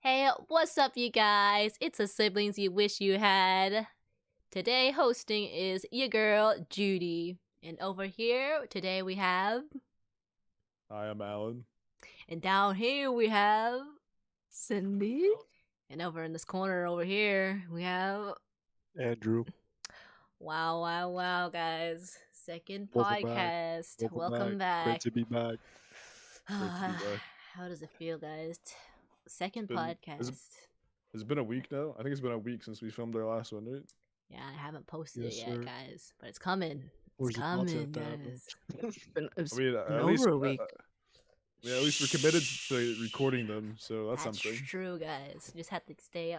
Hey, what's up, you guys? It's a siblings you wish you had. Today, hosting is your girl, Judy. And over here, today we have. Hi, I'm Alan. And down here, we have. Cindy. And over in this corner over here, we have. Andrew. Wow, guys. Second Welcome back. podcast. Welcome back. Great to be back. Great to be back. How does it feel, guys? Second Been- podcast. Has it been a week now? I think it's been a week since we filmed our last one, right? Yeah, I haven't posted Yes, it yet, sir. guys. But it's coming. Where's It's the coming, content at? guys. It's I mean, been at least over a week. yeah, at least we're committed to recording them, so that's something. True, guys. You just have to stay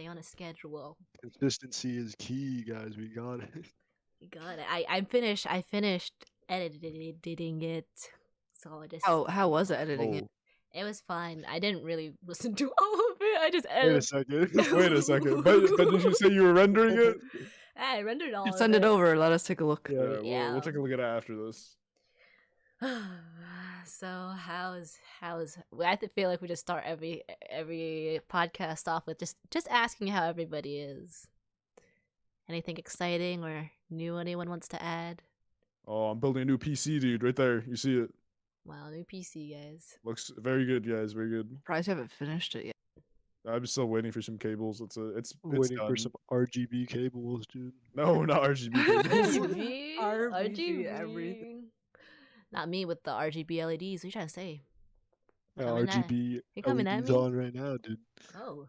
on a schedule. Consistency is key, guys. We got it. You got it. I finished editing it. So I just How was it editing it? Oh, it was fine. I didn't really listen to all of it. I just wait a edited. second. wait a second. But did you say you were rendering it? I rendered all of Send it. it over. Let us take a look. Yeah, Yeah. We'll take a look at it after this. So how's I feel like we just start every podcast off with just asking how everybody is. Anything exciting or new anyone wants to add? Oh, I'm building a new PC, dude. Right there. You see it? Wow, new PC, guys. Looks very good, guys. Very good. Surprised you haven't finished it yet. I'm still waiting for some cables. It's Waiting for done. some RGB cables, dude. No, not RGB cables. RGB, RGB, everything. Not me with the RGB LEDs. What are you trying to say? Yeah, Coming at- RGB you coming at LEDs me? on right now, dude. Oh.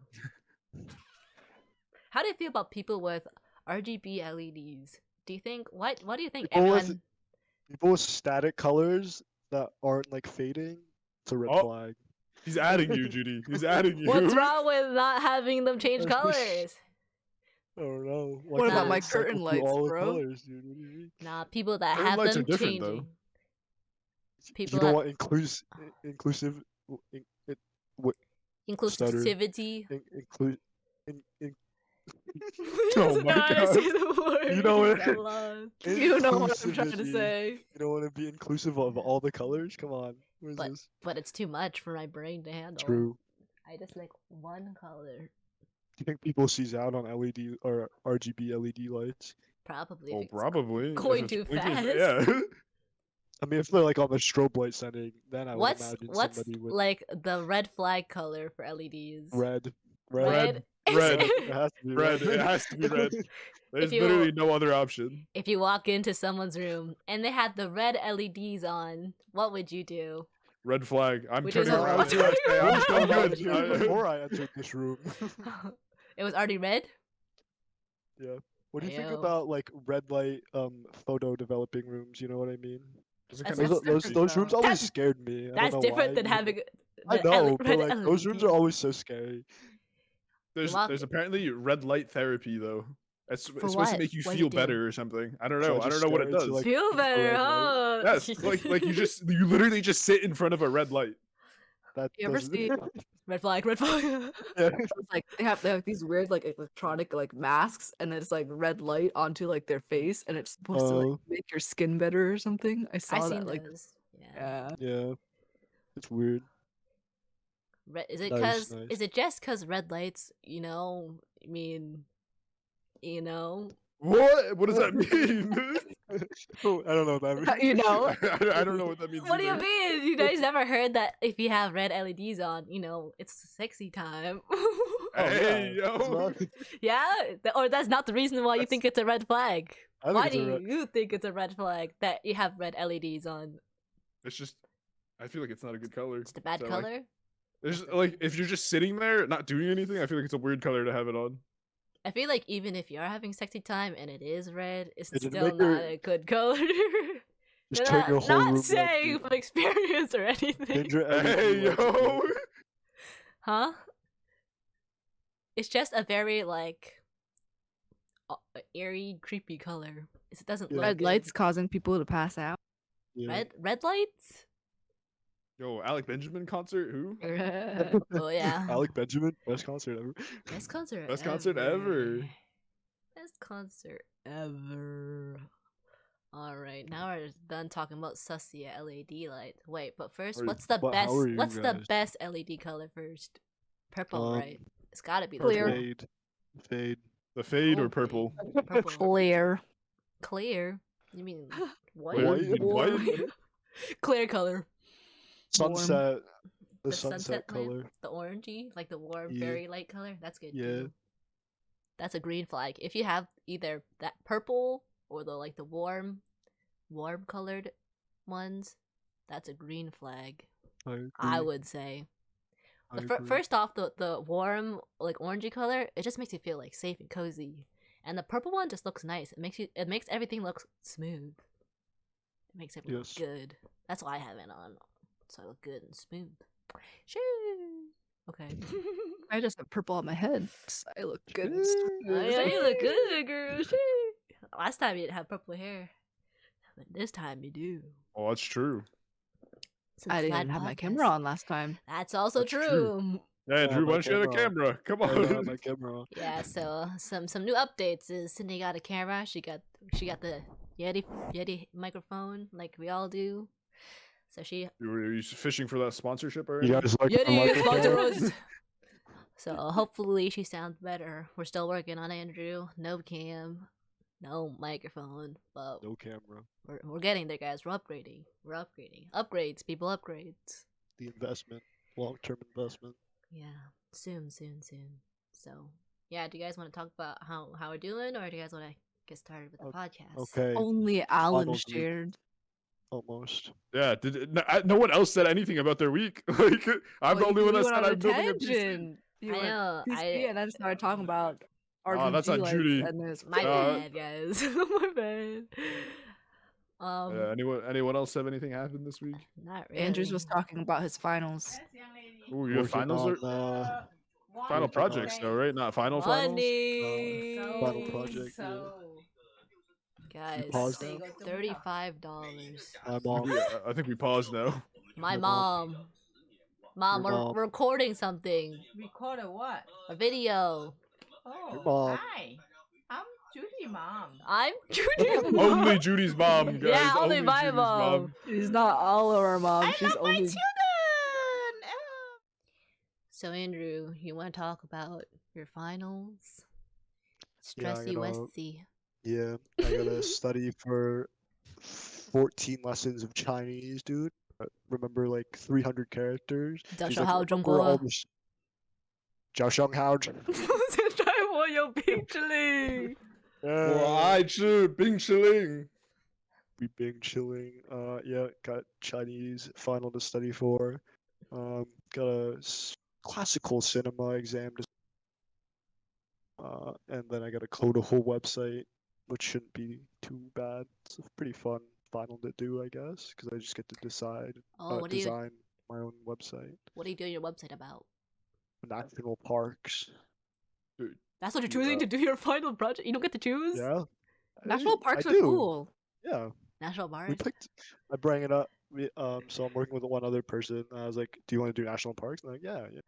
How do you feel about people with RGB LEDs? Do you think what do you think People with- everyone? People with static colors that aren't like fading, it's a red Oh. flag. He's adding you, Judy. He's adding you. What's wrong with not having them change colors? I don't know. What about my cycle curtain through lights, all the bro? colors, dude. What do you mean? Nah, people that Curtain have lights are them different, changing. though. People You don't that want inclusive, inclusivity. include, in, Oh my Know how to say God. the word. You know what- I'm lost. You know what I'm trying to inclusivity. say. You don't want to be inclusive of all the colors. Come on, what is this? But it's too much for my brain to handle. True. I just like one color. Do you think people sees out on LED or RGB LED lights? Probably. Well, if it's probably. if going it's too blinking, fast. Yeah. I mean, if they're like on the strobe light setting, then I would What's imagine what's somebody would like the red flag color for LEDs? red. Red. Is Red. it- It has to be Red. It has to be red. There's you- literally no other option. If you walk into someone's room and they had the red LEDs on, what would you do? Red flag. I'm Which is turning a around. red too. I say, I'm I still was good. here before I entered this room. It was already red? Yeah. What do you think Ew. about like red light photo developing rooms? You know what I mean? Those are That's- kinda Those, that's those, those rooms always That's- scared me. I don't That's know different why, than you know. having I the know, but red like those rooms are LED. always so scary. There's Well, there's apparently red light therapy though. It's For supposed what? to make you What does feel it do? better or something. I don't So know. I just don't know what it stare does. into, like, Feel better, red huh? Yes, like you literally just sit in front of a red light. That You ever doesn't- see- red flag, red flag. Yeah. It's like they have these weird like electronic like masks, and it's like red light onto like their face, and it's supposed to like Oh. make your skin better or something. I saw I that seen like those. Yeah. yeah. Yeah. It's weird. Is it Nice, cause nice. is it just cause red lights, I mean, What does that mean? Oh, I don't know what that means. You know. I don't know what that means. What do you either. mean? You guys never heard that if you have red LEDs on, it's sexy time. Oh, Hey, yeah, it's yo. not- Yeah? Or that's not the reason why you think it's a red flag. I think Why it's a do red- you think it's a red flag that you have red LEDs on? It's just, I feel like it's not a good color. It's the bad So, like, color? there's like if you're just sitting there not doing anything, I feel like it's a weird color to have it on. I feel like even if you are having sexy time and it is red, it's It didn't still make your- not a good color. Just turn your whole not room saying red, from experience or anything. Ginger LED Hey lights, yo. dude. Huh? It's just a very eerie, creepy color. It doesn't Yeah. look Red good. lights causing people to pass out. Yeah. Red lights? Yo, Alec Benjamin concert? Who? Oh yeah. Alec Benjamin, best concert ever. Best concert. Best concert ever. Best concert ever. All right, now we're done talking about sussy LED lights. Wait, but first, Wait, what's the but how best? are you What's the guys? best LED color first? Purple, right? It's gotta be the Clear. purple. Fade. Fade. The fade or Okay. purple? Purple. Clear. Clear. You mean white? Clear? You mean white? Clear color. Sunset. The, The sunset lamp, color. the orangey, like the warm, Yeah. very light color. That's good. Yeah. Too. That's a green flag. If you have either that purple or the warm colored ones, that's a green flag. I agree. would say. I The agree. first off, the warm like orangey color, it just makes you feel like safe and cozy. And the purple one just looks nice. It makes everything look smooth. It makes everything Yes. look good. That's why I have it on, so I look good and smooth. Shoo. Okay. I just have purple on my head. So I look good. and Shit. Oh, yeah, you look good, girl. Shoo. Last time you didn't have purple hair, but this time you do. Oh, that's true. Since I didn't that even have my podcast. camera on last time. That's also That's true. true. Yeah, Yeah, Drew, my why don't you have a camera. camera? Come I don't have on. my camera on. Yeah, so some new updates is Sydney got a camera. She got the Yeti microphone like we all do. So she Were you fishing for that sponsorship You already? guys like my Yeti sponsor microphone? us. So hopefully she sounds better. We're still working on Andrew. No cam, no microphone, but No camera. we're getting there, guys. We're upgrading. We're upgrading. Upgrades, people, upgrades. The investment. Long-term investment. Yeah, soon. So yeah, do you guys want to talk about how we're doing, or do you guys want to get started with the podcast? Okay. Only Alan Finals week. shared. Almost. Yeah, no one else said anything about their week. Like, I'm the only one that said I'm building a PC. tangent. I know. PC and then started talking about Oh, that's on RGB lights, Judy. and then it's My Uh, bad, guys. My bad. Anyone else have anything happen this week? Not really. Andrews was talking about his finals. Ooh, your Working finals are on, final working projects, though, right? Not final finals. Money. final project. Yeah. Guys, paused now? $35. My mom. I think we paused now. My Your mom. Mom, Your mom. we're recording something. Record a what? A video. Oh, mom. hi. I'm Judy, mom. I'm Judy's mom. Only Judy's mom, guys. Yeah, only my Judy's mom. She's not all of our mom. I She's love my only. children. So Andrew, you want to talk about your finals? Yeah, I Stressy gotta- Westy. Yeah. I gotta study for 14 lessons of Chinese, dude. Remember like 300 characters. She's like, remember all this. 早上好。现在我有冰淇淋。我爱吃冰淇淋。 We been chilling. Yeah, got Chinese final to study for. Got a classical cinema exam to. And then I got to code a whole website, which shouldn't be too bad. It's a pretty fun final to do, I guess, because I just get to decide, Oh, what do you design my own website. what are you doing your website about? National parks. That's what you're choosing to do your final project. You don't get to choose. Yeah. National I parks are do. cool. Yeah. National We Bard. picked. I bring it up. So I'm working with one other person. And I was like, "Do you want to do national parks?" And they're like, "Yeah."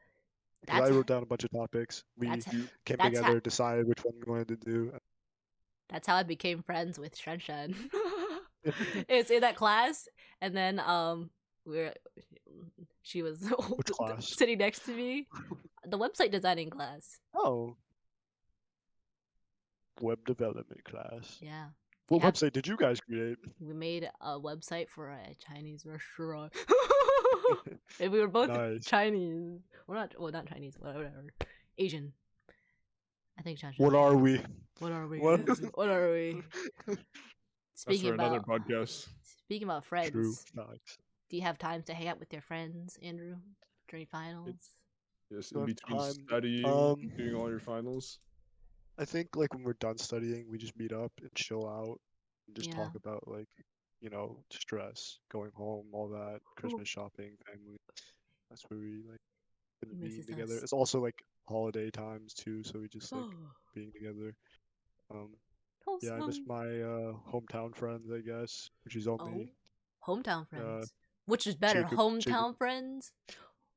'Cause I That's wrote down a bunch of topics. We that's came that's together, decided which one we wanted to do. that's how I became friends with Shen. It's in that class, and then she was Which class? sitting next to me, the website designing class. Oh, web development class. Yeah, What Yeah. website did you guys create? we made a website for a Chinese restaurant. And we were both Nice. Chinese. Not Chinese, whatever. Asian. I think Chinese. What are we? What are we? What? What are we? That's Speaking for another about podcast. speaking about friends, True facts. do you have time to hang out with your friends, Andrew, during finals? Yes, Don't in between time- studying, doing all your finals. I think like when we're done studying, we just meet up and chill out and just Yeah. talk about like, stress, going home, all that, Christmas shopping, family. That's where we like He been being misses together. us. It's also like holiday times too, so we just like being together. Yeah, I miss Wholesome. my hometown friends, I guess, which is only Hometown friends. Which is better, Jacob- hometown friends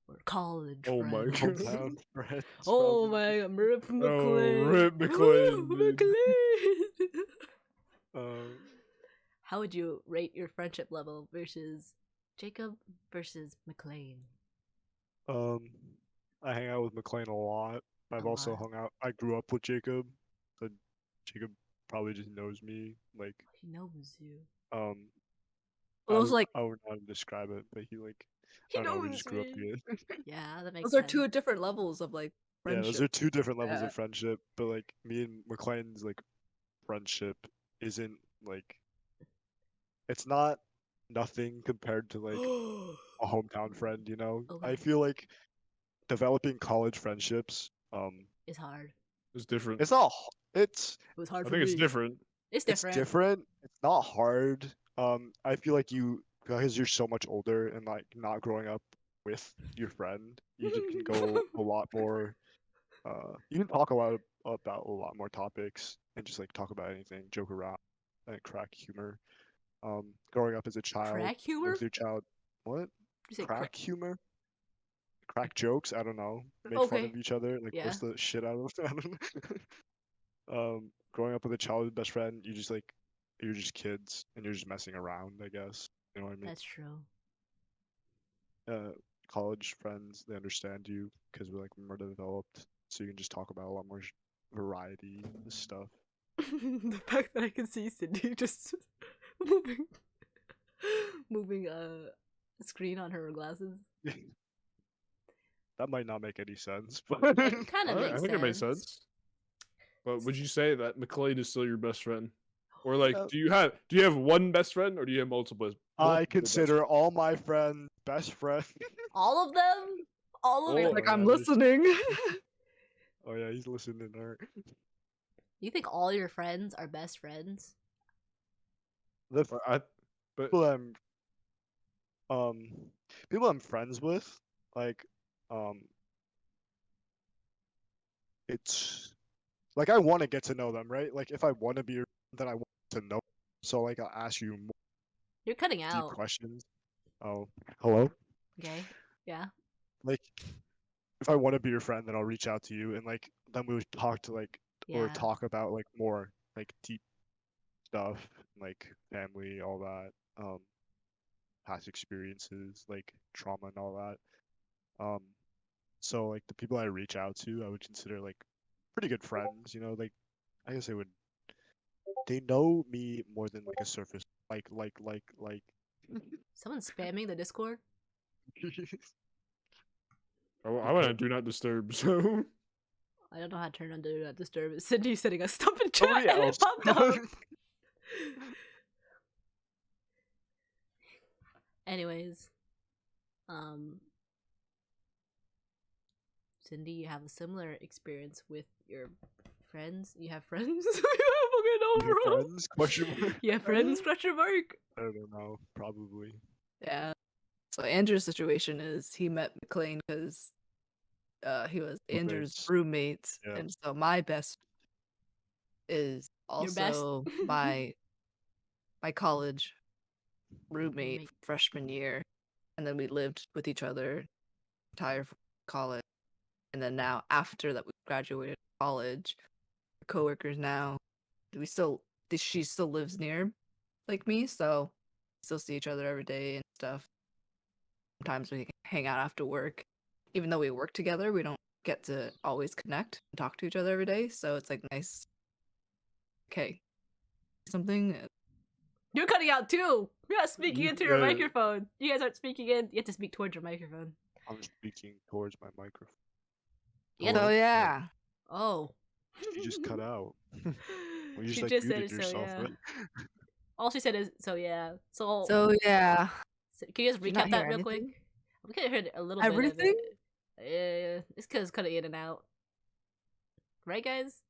or college Oh my friends? God. hometown friends. Oh probably. my God, Rip McLean. Rip McLean, dude. McLean. Um, How would you rate your friendship level versus Jacob versus McLean? um, I hang out with McLean a lot. I've also lot. hung out. I grew up with Jacob, so Jacob probably just knows me. Like, He knows you. Well, those like I would not describe it, but he like He I don't know. We knows just grew up me. together. Yeah, that makes those sense. are two different levels of like Yeah, friendship. those are two different levels Yeah. of friendship. But like me and McLean's like friendship isn't like it's not nothing compared to like a hometown friend. You know, I Okay. feel like developing college friendships It's hard. It's different. it's not it's It was hard I for think me. it's different. It's it's different. different. It's not hard. I feel like you because you're so much older and like not growing up with your friend, you just can go a lot more. You can talk a lot about a lot more topics and just like talk about anything, joke around, and crack humor. Growing up as a child Crack humor? with your child, what You say crack humor? Crack jokes? I don't know. Make fun Okay. of each other, like Yeah. roast the shit out of them. I don't know. Growing up with a childhood best friend, you're just kids and you're just messing around, I guess. You know what I mean? That's true. College friends, they understand you because we're like more developed, so you can just talk about a lot more variety of stuff. The fact that I can see Cindy just moving moving a screen on her glasses. That might not make any sense, but It kind of makes I think it makes sense. But would you say that McLean is still your best friend, or like Uh, do you have one best friend, or do you have multiple? I consider all my friends best friends. All of them? All of Oh, them? like yeah, I'm there's- listening. Oh yeah, he's listening. Alright. You think all your friends are best friends? The But people people I'm friends with, like it's like I want to get to know them, right? Like if I want to be your friend, then I want to know. So like I'll ask you more You're cutting deep out. questions. Oh, hello. Okay. Yeah. Like if I want to be your friend, then I'll reach out to you and like then we would talk to like or Yeah. talk about like more like deep stuff, like family, all that, past experiences, like trauma and all that. So like the people I reach out to, I would consider like pretty good friends, you know, like I guess they know me more than like a surface like Someone's spamming the Discord? I want to do not disturb. So I don't know how to turn on Do Not Disturb. Cindy setting us stuff in chat Somebody and it else. popped up. Anyways, Cindy, you have a similar experience with your friends. You have friends? You have Your overall. friends? Question mark. You have friends? Question mark. I don't know. Probably. Yeah. So Andrew's situation is he met McLean because he was Andrew's Roommates. roommate, Yeah. and so my best is Your best? also my college roommate Roommate. freshman year, and then we lived with each other entire college, and then now after that we graduated college, we're coworkers now. She still lives near like me, so we still see each other every day and stuff. Sometimes we hang out after work. Even though we work together, we don't get to always connect and talk to each other every day. So it's like nice. Okay, something. You're cutting out too. You're not speaking into your Yeah. microphone. You guys aren't speaking in. You have to speak towards your microphone. I'm speaking towards my microphone. Yeah. Hello? Oh yeah. Oh. You just cut out. Well, you just She like just said muted it, so yourself. yeah. Right? All she said is, so yeah. So, So yeah. can you just Did you not recap that hear real quick? anything? We could have heard a little bit Everything? of it. It's because it's cutting in and out. Right, guys?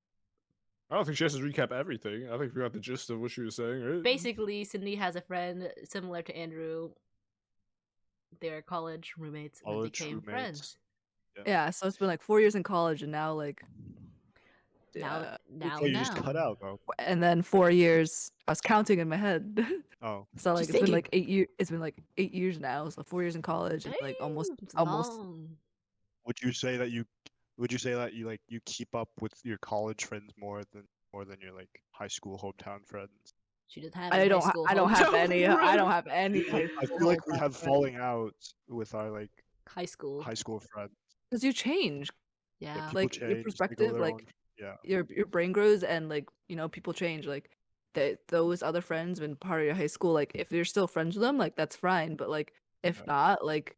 I don't think she has to recap everything. I think we got the gist of what she was saying, right? Basically, Cindy has a friend similar to Andrew. They're college roommates and then College became roommates. friends. Yeah. So it's been like 4 years in college, and now like. Now, Yeah. now, Oh, you just cut now. out though. And then 4 years. I was counting in my head. Oh. So like She's it's been thinking. like 8 years. It's been like 8 years now. So 4 years in college and like almost It's almost. long. Would you say that you like you keep up with your college friends more than your like high school hometown friends? She doesn't have I any don't. high school I don't have hometown any. I friends. don't have any. I high feel like we school have friends. falling out with our like High school. high school friends. Because you change. Yeah. people Like, your change, they go perspective, their like, own. Yeah, your brain grows, and like, people change. Like, those other friends when part of your high school, like, if you're still friends with them, like, that's fine. But like, if Yeah. not, like,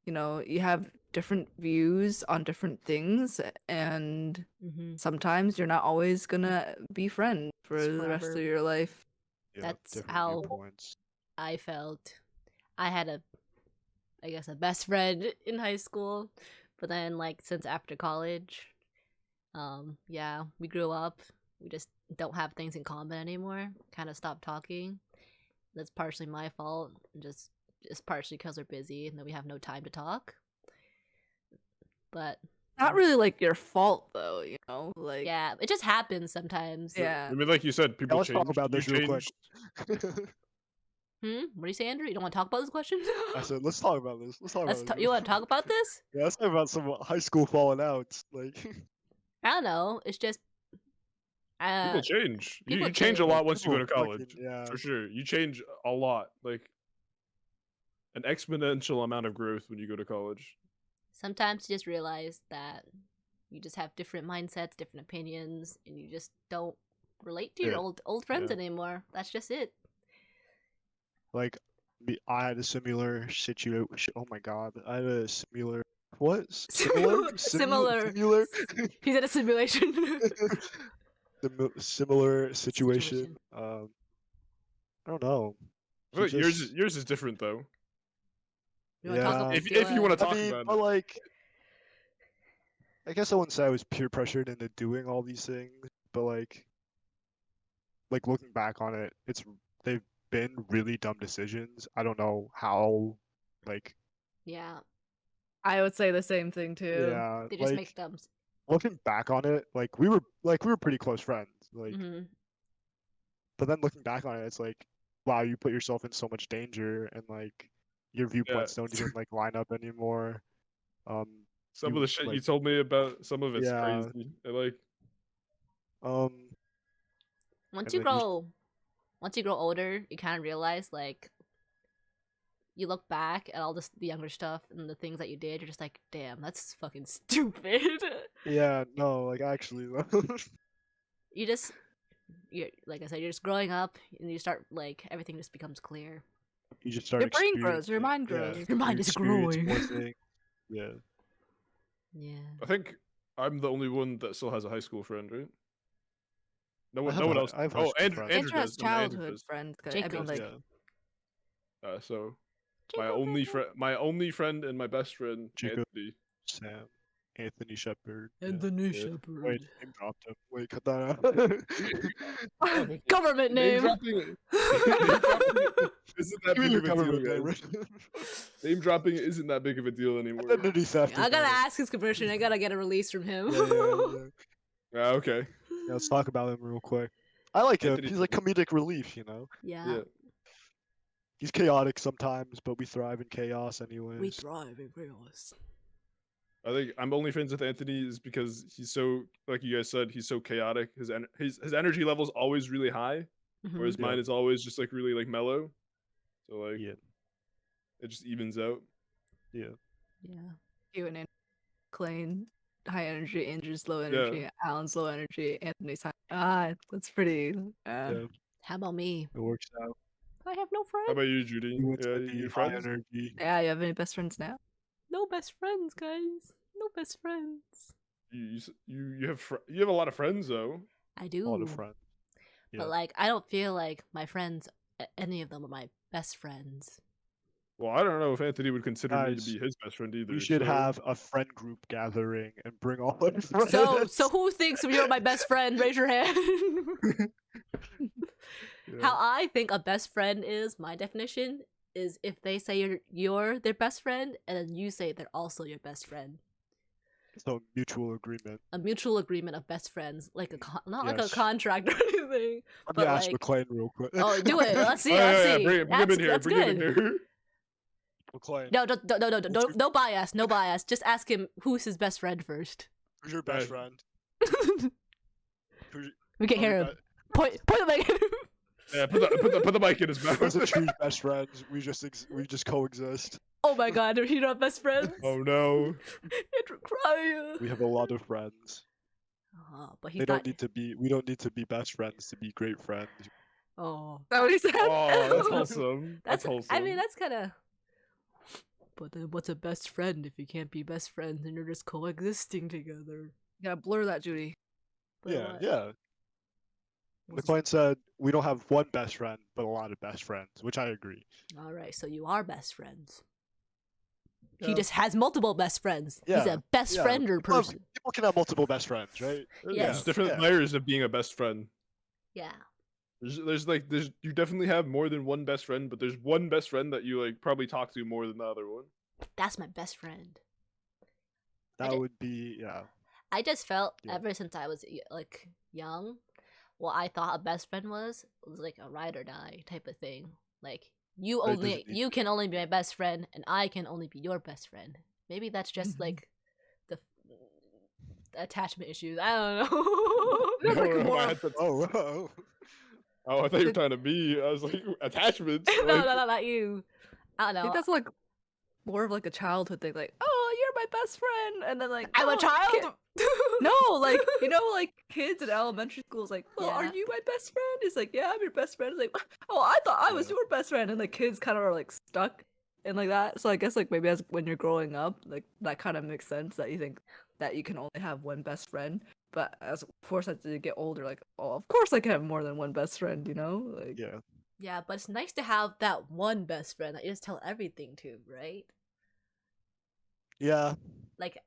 you have different views on different things, and Mm-hmm. sometimes you're not always gonna be friends for It's the rest forever. of your life. yeah, That's different how viewpoints. I felt. I had a best friend in high school, but then like since after college, yeah, we grew up. We just don't have things in common anymore. Kind of stopped talking. That's partially my fault. Just partially because we're busy and then we have no time to talk. But Not really like your fault though, like, yeah, it just happens sometimes. yeah. I mean, like you said, Yeah, people let's talk change. about You this real quick. changed. What do you say, Andrew? You don't want to talk about this question? I said, let's talk about this. Let's talk about this. You want to talk about this? Yeah, let's talk about some high school falling outs. Like, I don't know. It's just People change. people You change a lot change. once you go to people college. fucking- yeah. For sure. You change a lot. Like an exponential amount of growth when you go to college. sometimes you just realize that you just have different mindsets, different opinions, and you just don't relate to your Yeah. old friends Yeah. anymore. That's just it. Like, I had a similar situation. Oh my god, I had a similar. What? Similar? Similar. Similar? He's in a simulation. Similar situation. I don't know. I feel like yours just- yours is different though. You wanna talk Yeah. about- If you want to I talk mean, about but it. like, I guess I wouldn't say I was peer pressured into doing all these things, but like looking back on it, they've been really dumb decisions. I don't know how, like, Yeah, I would say the same thing too. yeah, they just like make them. looking back on it, like we were pretty close friends, like, Mm-hmm. but then looking back on it, it's like, wow, you put yourself in so much danger, and like your viewpoints don't even like line up anymore. Some you, of the shit you like- told me about, some of it's Yeah. crazy. I like Once And you then once you grow older, you kind of realize like you look back at all the younger stuff and the things that you did. You're just like, damn, that's fucking stupid. yeah, no, like actually, You're like I said, you're just growing up and you start like everything just becomes clear. you just start Your brain grows, your experiencing- mind yeah, grows. Your mind you is experience more growing. things. Yeah. Yeah. I think I'm the only one that still has a high school friend, right? No I one, have no one a- else. I have high Oh, school Andrew, friends. Andrew Andrew has does. I mean, Andrew childhood does. friends. I Jacob. mean, like, Yeah. So my only friend and my best friend, Jacob. Anthony. Sam, Anthony Shepard. Anthony Yeah. Shepard. Wait, name dropped him. Wait, cut that out. Government Name name. dropping isn't that big of a deal, guys. Name dropping isn't that big of a deal anymore. Identity theft. I is gotta not- ask his conversion. I gotta get a release from him. Yeah. Okay. Yeah, let's talk about him real quick. I like him. Anthony He's like comedic relief, you know. Yeah. He's chaotic sometimes, but we thrive in chaos anyways. We thrive in chaos. I think I'm only friends with Anthony is because he's so, like you guys said, he's so chaotic. His energy level's always really high, Mhm. whereas Yeah. mine is always just like really like mellow. So like Yeah. it just evens out. Yeah. Yeah. you and Clayne, high energy, Andrew's low energy, Alan's low energy, Anthony's high. That's pretty. Yeah. How about me? It works out. I have no How friends. about you, Judy? You and Yeah, Cindy, you high friends? energy. Yeah, you have any best friends now? No best friends, guys. No best friends. You have a lot of friends though. I do. A lot of friends. Yeah. But like, I don't feel like my friends, any of them, are my best friends. Well, I don't know if Anthony would consider me to Guys, be his best friend either. We should so- have a friend group gathering and bring all our friends. So who thinks you're my best friend? Raise your hand. Yeah. How I think a best friend is, my definition is if they say you're their best friend, and then you say they're also your best friend. So mutual agreement. A mutual agreement of best friends, like not like a Yes. contract or anything. Let But, me ask like- McLean real quick. Oh, do it. Let's see. Oh, Let's yeah, see. bring him in here. That's Bring him in good. here. McLean, No, no bias. No bias. Just ask him who's his best friend first. who's your best Right. friend? Who's, We can oh, hear we him. Point the mic at him. Yeah, put the mic in his mouth. Those are true best friends. We just coexist. Oh my god, are you not best friends? Oh no. Andrew crying. We have a lot of friends. But he's They not. don't need to be. We don't need to be best friends to be great friends. Oh, Is that what he said? Oh, that's wholesome. That's I wholesome. mean, that's kind of. But then, what's a best friend if you can't be best friends and you're just coexisting together? You gotta blur that, Judy. But Yeah, what? yeah. The What's- client said we don't have one best friend, but a lot of best friends, which I agree. All right, so you are best friends. He Yeah. just has multiple best friends. He's Yeah, a best yeah. friender People have- person. People can have multiple best friends, right? There's Yes. different Yeah. layers of being a best friend. Yeah. There's you definitely have more than one best friend, but there's one best friend that you like probably talk to more than the other one. That's my best friend. That did- would be, yeah. I just felt Yeah. ever since I was like young, what I thought a best friend was like a ride or die type of thing. Like you But it only doesn't need you can only be my best friend, and I can only be your best friend. Maybe that's just like the attachment issues. I don't know. That's like No, more I of- had to- Oh, oh. oh, I thought you were trying to be. I was like, attachments. no, like- no, not you. I don't I think know. that's like more of like a childhood thing. Like, oh, you're my best friend, and then like, I'm a "Oh, child. No, like you know, like kids in elementary school is like, well, are Yeah. you my best friend? It's like, yeah, I'm your best friend. It's like, oh, I thought I was Yeah. your best friend, and the kids kind of are like stuck and like that. So I guess like maybe as when you're growing up, like that kind of makes sense that you think that you can only have one best friend. But as of course as you get older, like, oh, of course I can have more than one best friend. You know, like Yeah. Yeah, but it's nice to have that one best friend that you just tell everything to, right? Yeah. Like,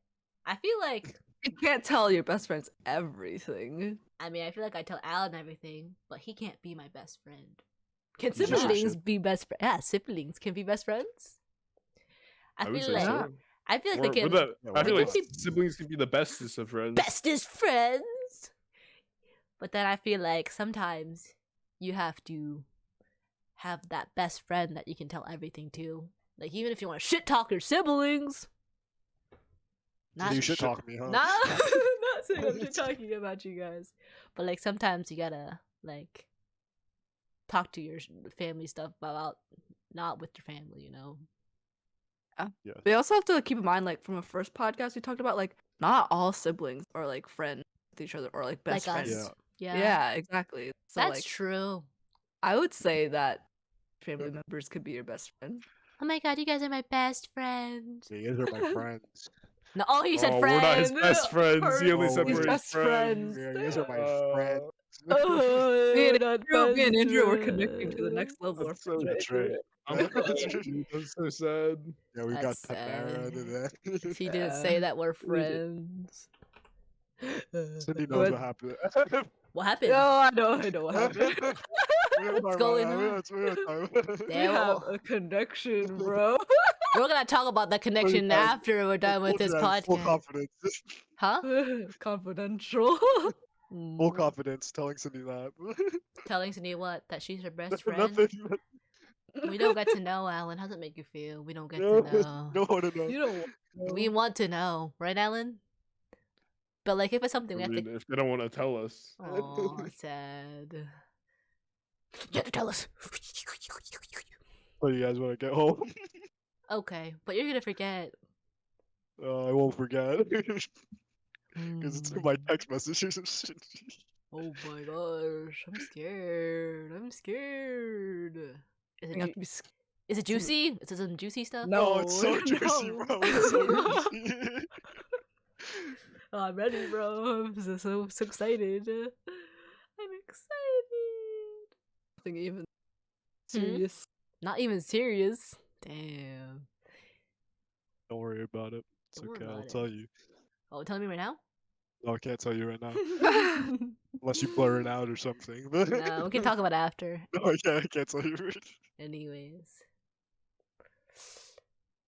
I feel like you can't tell your best friends everything. I mean, I feel like I tell Alan everything, but he can't be my best friend. Can You just siblings should. be best friends? Yeah, siblings can be best friends. I would feel say like so. I feel like Or they can with that, Yeah, I feel why like not? siblings can be the bestest of friends. bestest friends. But then I feel like sometimes you have to have that best friend that you can tell everything to. Like even if you want to shit talk your siblings. Not You should talk me, huh? Not, not saying I'm just talking about you guys, but like sometimes you gotta like talk to your family stuff about not with your family, you know. We also have to keep in mind, like from a first podcast, we talked about like not all siblings are like friends with each other or like best Like us. friends. Yeah. Yeah, exactly. So That's like, true. I would say that family members could be your best friend. Oh my god, you guys are my best friends. Yeah, you guys are my friends. No, oh, he said Oh, friends. we're not his best friends. He only Oh, said he's we're his best friends. friends. Yeah, you guys are my Uh, friends. Oh, Me and we're not Me and best Andrew were connecting to the friends. next level. That's so That's right. I'm That's so sad. Yeah, we got That's Panera sad. today. She didn't say that we're we did. friends. Cindy knows What? what happened. What happened? No, I know what happened. What's going on? We Damn, have well, a connection, bro. we're gonna talk about the connection guys- after we're done with this Full podcast. confidence. Huh? Confidential. Full confidence telling Cindy that. Telling Cindy what? That she's her best friend? Nothing. We don't get to know, Alan. How does it make you feel? We don't get No, to know. no one to know. You don't. We want to know, right, Alan? But like, if it's something I we have mean, to. if they don't want to tell us, Oh, sad. You have to tell us. So you guys want to get home? Okay, but you're gonna forget. I won't forget. Because it's in my Mm. text messages. Oh my gosh, I'm scared. I'm scared. Is You it, have to be is it juicy? Is it some juicy stuff? No, Oh, it's so juicy, no. bro. It's so juicy. Oh, I'm ready, bro. I'm so excited. I'm excited. Nothing even Hmm? serious. Not even serious. Damn. Don't worry about it. It's Don't worry okay. I'll about it. tell you. Oh, tell me right now? No, I can't tell you right now. Unless you blur it out or something. But No, we can talk about it after. No, I can't tell you. Anyways.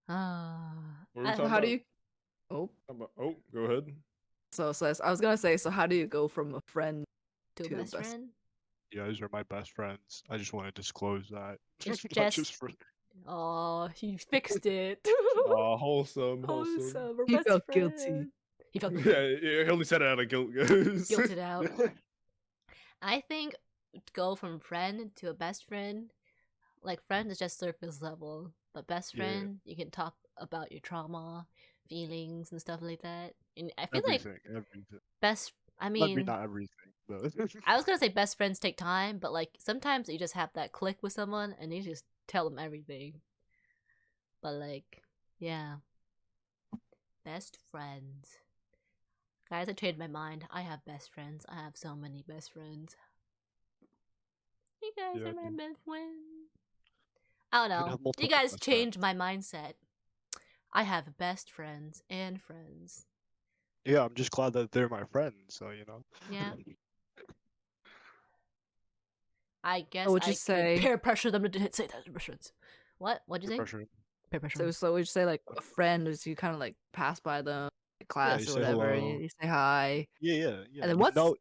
Ah. What are we I- talking How do about? you? Oh, Oh, go ahead. so I was gonna say. So how do you go from a friend? to a to the best best- friend? You guys are my best friends. I just want to disclose that. It's Not just- for Oh, he fixed it. Aw, wholesome. Wholesome, we're He best felt guilty. friends. He felt Yeah, he only said it out of guilt, guys. guilted out. I think to go from friend to a best friend, like friend is just surface level. But best Yeah. friend, you can talk about your trauma, feelings, and stuff like that. And I feel like Everything. best. I Maybe mean, not everything, but I was gonna say best friends take time, but like sometimes you just have that click with someone and you just tell them everything. But like, yeah, best friends. Guys, I changed my mind. I have best friends. I have so many best friends. You guys Yeah, are my dude. best friends. I don't You can know. have You multiple guys best changed my mindset. I have best friends and friends. Yeah, I'm just glad that they're my friends. So Yeah. I guess would I you could say- peer pressure them to say that best friends. What? What'd you peer say? pressure. Peer pressure. So would you say like a friend is you kind of like pass by them in class you or say whatever, hello. you say hi, Yeah. and then You what's know,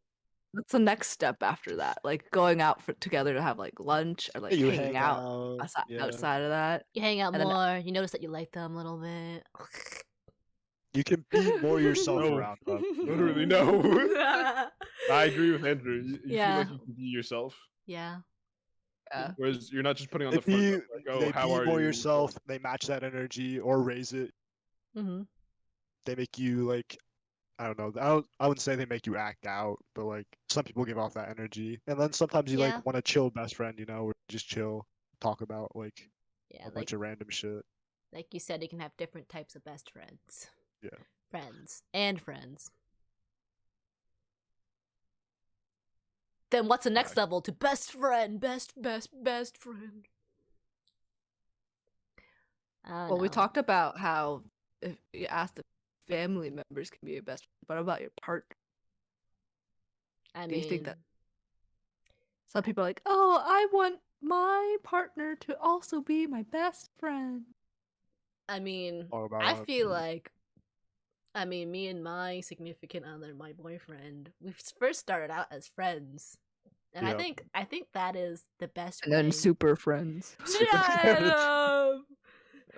the next step after that? Like going out together to have like lunch or like you hanging hang out out. Yeah. outside of that. You hang out And then- more. You notice that you like them a little bit. You can be more yourself No. around them. Literally, no. I agree with Andrew. You Yeah. feel like you can be yourself, Yeah. Yeah. whereas you're not just putting on They the front. be, Like, oh, they how be are more you? yourself. They match that energy or raise it. Mm-hmm. They make you like, I don't know. I wouldn't say they make you act out, but like some people give off that energy. And then sometimes you Yeah. like want to chill best friend, or just chill, talk about like Yeah. a Like bunch of random shit. like you said, you can have different types of best friends. Yeah. Friends and friends. Then what's the next level to best friend? Best friend. Well, we talked about how if you asked if family members can be your best friend, but what about your partner? I do mean, you think that- Some people are like, oh, I want my partner to also be my best friend. I mean, All about I feel like, me and my significant other, my boyfriend, we first started out as friends, and Yeah. I think that is the best And way. then super friends. Shut up!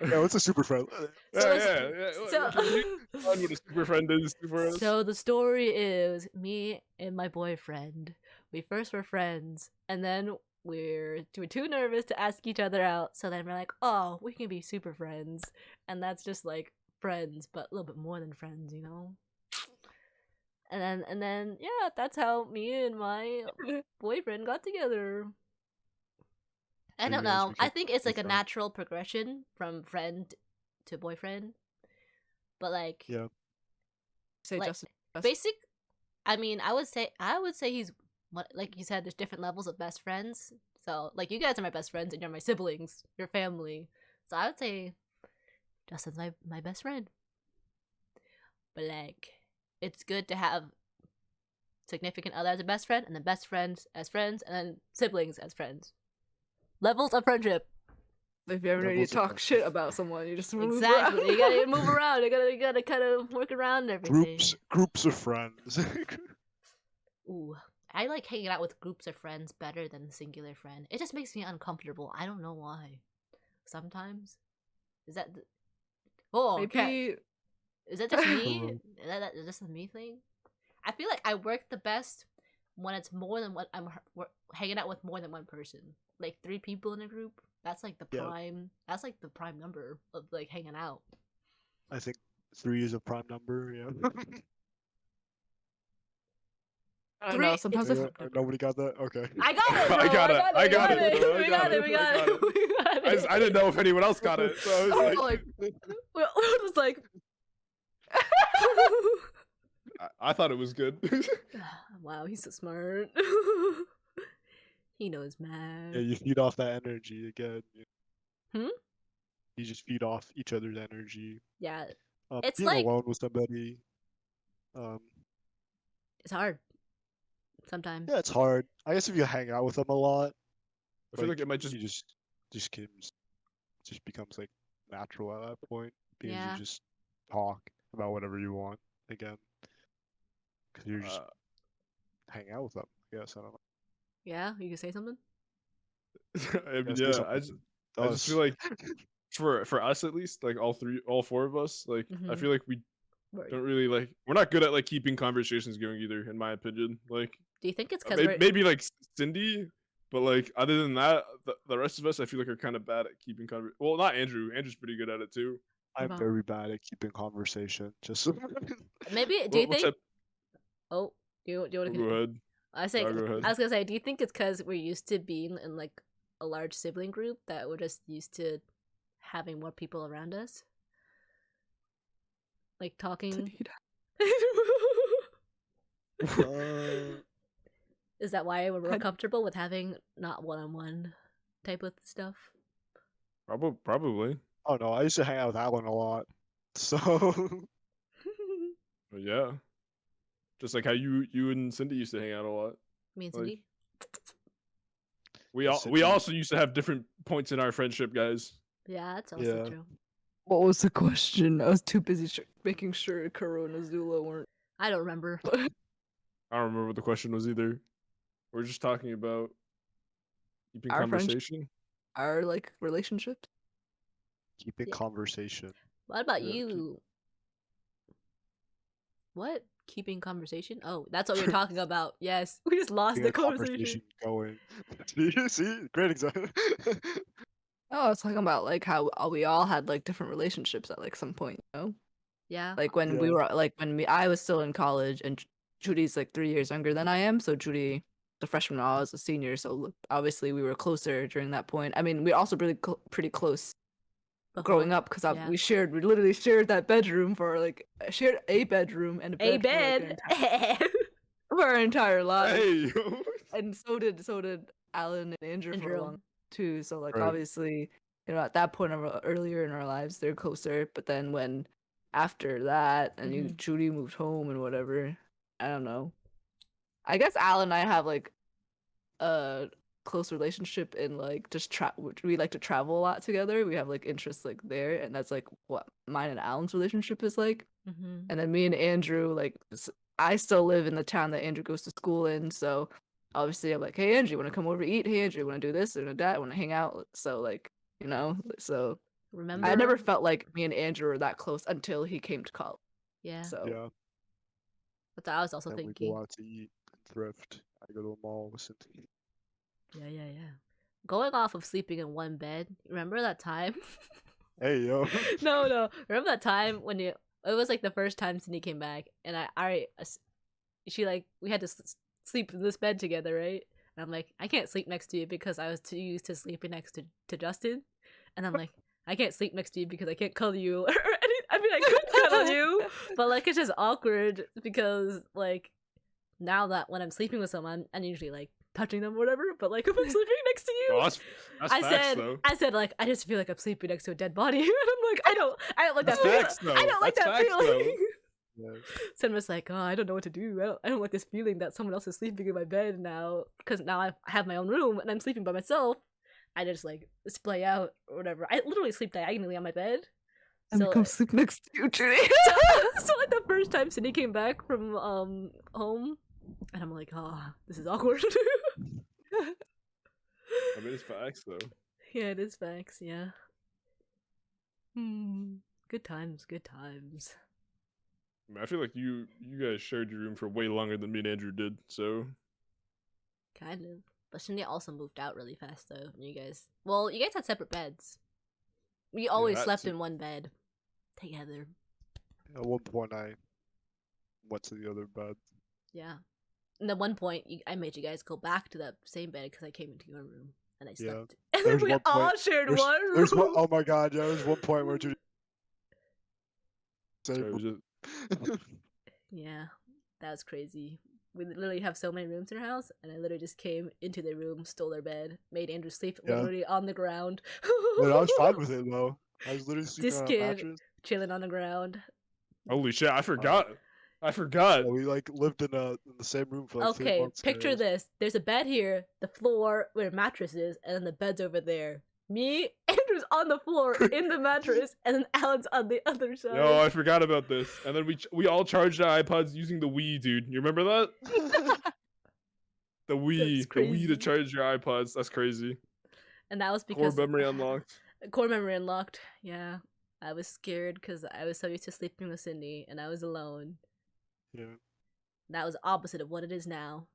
Yeah, what's a super friend? So Yeah. so- Can you define what a super friend is for us? So the story is me and my boyfriend. We first were friends, and then we're too nervous to ask each other out. So then we're like, oh, we can be super friends, and that's just like friends, but a little bit more than friends, you know. And then yeah, that's how me and my boyfriend got together. I You don't guys know. I became think it's like a friends. natural progression from friend to boyfriend, but like Yeah. Say Like, Justin. basic. I mean, I would say he's like you said. There's different levels of best friends. So like you guys are my best friends, and you're my siblings, your family. So I would say Justin's my best friend. But like, it's good to have significant other as a best friend, and then best friends as friends, and then siblings as friends. Levels of friendship. If you ever need Levels to of talk friendship. shit about someone, you just move Exactly. around. You gotta move around. You gotta kind of work around everything. Groups of friends. Ooh, I like hanging out with groups of friends better than a singular friend. It just makes me uncomfortable. I don't know why. Sometimes, is that? Oh, Maybe is that just me? Hello. Is this a me thing? I feel like I work the best when it's more than what hanging out with more than one person. Like 3 people in a group. That's like the Yeah. prime. That's like the prime number of like hanging out. I think 3 is a prime number. Yeah. I don't know. Three- Sometimes it's- Nobody got that. Okay. I got it, bro. I got it. We got it. We got it. I didn't know if anyone else got it, so I was Oh, like, like, We're just like. I thought it was good. Wow, he's so smart. He knows math. Yeah, you feed off that energy again. Hmm? You just feed off each other's energy. Yeah, It's being like- alone with somebody. it's hard. Sometimes. Yeah, it's hard. I guess if you hang out with them a lot, I feel like it might just you just becomes like natural at that point because Yeah. you just talk about whatever you want again because you're just hanging out with them. I guess I don't know. Yeah, you can say something. I mean, Say yeah, something. I just feel like for us at least, like all 4 of us, like I Mhm. feel like we don't really like we're not good at like keeping conversations going either, in my opinion. Like Do you think it's because maybe like Cindy, But like other than that, the rest of us I feel like are kind of bad at keeping conversation. Well, not Andrew. Andrew's pretty good at it too. I'm about- very bad at keeping conversation. Just Maybe do you What's think? up? Oh, do you want Oh, to go ahead. I was like, No, go ahead. I was gonna say, do you think it's because we're used to being in like a large sibling group that we're just used to having more people around us, like talking? Is that why we're more comfortable with having not one-on-one type of stuff? Probably. oh no, I used to hang out with Alan a lot. So But yeah. Just like how you and Cindy used to hang out a lot. Me and Like, Cindy. We Cindy- also used to have different points in our friendship, guys. Yeah, that's also Yeah. true. What was the question? I was too busy making sure Corona Zula weren't. I don't remember. I don't remember what the question was either. We're just talking about keeping Our friendship. conversation. Our like relationships. keeping Yeah. conversation. What about Yeah, you? What? Keeping conversation? Oh, that's what we were talking about. Yes, we just lost Keeping the a conversation. going. See, great example. Oh, I was talking about like how we all had like different relationships at like some point, you know? Yeah. Like when we Yeah. were like I was still in college and Judy's like 3 years younger than I am, so Judy the freshman while I was a senior, so obviously we were closer during that point. I mean, we were also really pretty close growing up because yeah. we literally shared that bedroom shared a bedroom and A bed bed. for our entire lives. Hey, And so did Alan and Andrew for a long Andrew. too. So like Right. obviously, you know, at that point earlier in our lives, they're closer. But then when after that, and Mhm. Judy moved home and whatever, I don't know. I guess Alan and I have like a close relationship in like just we like to travel a lot together. We have like interests like there, and that's like what mine and Alan's relationship is like. Mhm. And then me and Andrew, like, I still live in the town that Andrew goes to school in, so obviously I'm like, hey Andrew, want to come over to eat? Hey Andrew, want to do this or that? Want to hang out? So like, you know, so Remember? I never felt like me and Andrew were that close until he came to college. Yeah. So Yeah. That's what I was also Then we thinking. go out to eat and thrift. I go to a mall with Cindy. Yeah. Going off of sleeping in one bed. Remember that time? Hey yo. No. Remember that time when it was like the first time Cindy came back, and she like we had to sleep in this bed together, right? And I'm like, I can't sleep next to you because I was too used to sleeping next to Justin, and I'm like, I can't sleep next to you because I can't cuddle you or any. I mean, I could cuddle you, but like it's just awkward because like now that when I'm sleeping with someone, I'm usually like touching them or whatever. But like if I'm sleeping next to you, Oh, that's facts though. I said like I just feel like I'm sleeping next to a dead body. And I'm like I don't like That's that feeling. facts, though. I don't like That's that facts, feeling. Yeah. Sen was like, oh, I don't know what to do. I don't like this feeling that someone else is sleeping in my bed now because now I have my own room and I'm sleeping by myself. I just like splay out or whatever. I literally sleep diagonally on my bed. and So, come sleep next to you, Judy. so like the first time Cindy came back from home, and I'm like, oh, this is awkward. I mean, it's facts though. Yeah, it is facts. Yeah. Good times. Good times. I mean, I feel like you guys shared your room for way longer than me and Andrew did. So Kind of. But Cindy also moved out really fast though. You guys had separate beds. We always had slept to. in one bed together. At one point, I went to the other bed. Yeah. And at one point, I made you guys go back to that same bed because I came into your room and I Yeah. slept. And then There's we one all point- shared There's, one room. there's one, oh my god, yeah, there's one point where Judy so said, it was just, Yeah, that was crazy. We literally have so many rooms in our house, and I literally just came into their room, stole their bed, made Andrew sleep Yeah. literally on the ground. but I was fine with it though. I was literally sleeping This on a kid mattress. chilling on the ground. holy shit! I forgot. I forgot. Yeah, we like lived in the same room for like 3 Okay, months. picture guys. this. There's a bed here, the floor where the mattress is, and then the bed's over there. Me, Andrew's on the floor in the mattress, and then Alan's on the other side. No, I forgot about this. And then we all charged our iPods using the Wii, dude. You remember that? The Wii, the Wii crazy. to charge your iPods. That's crazy. And that was Core because memory unlocked. Core memory unlocked. Yeah, I was scared because I was so used to sleeping with Cindy, and I was alone. Yeah. That was opposite of what it is now.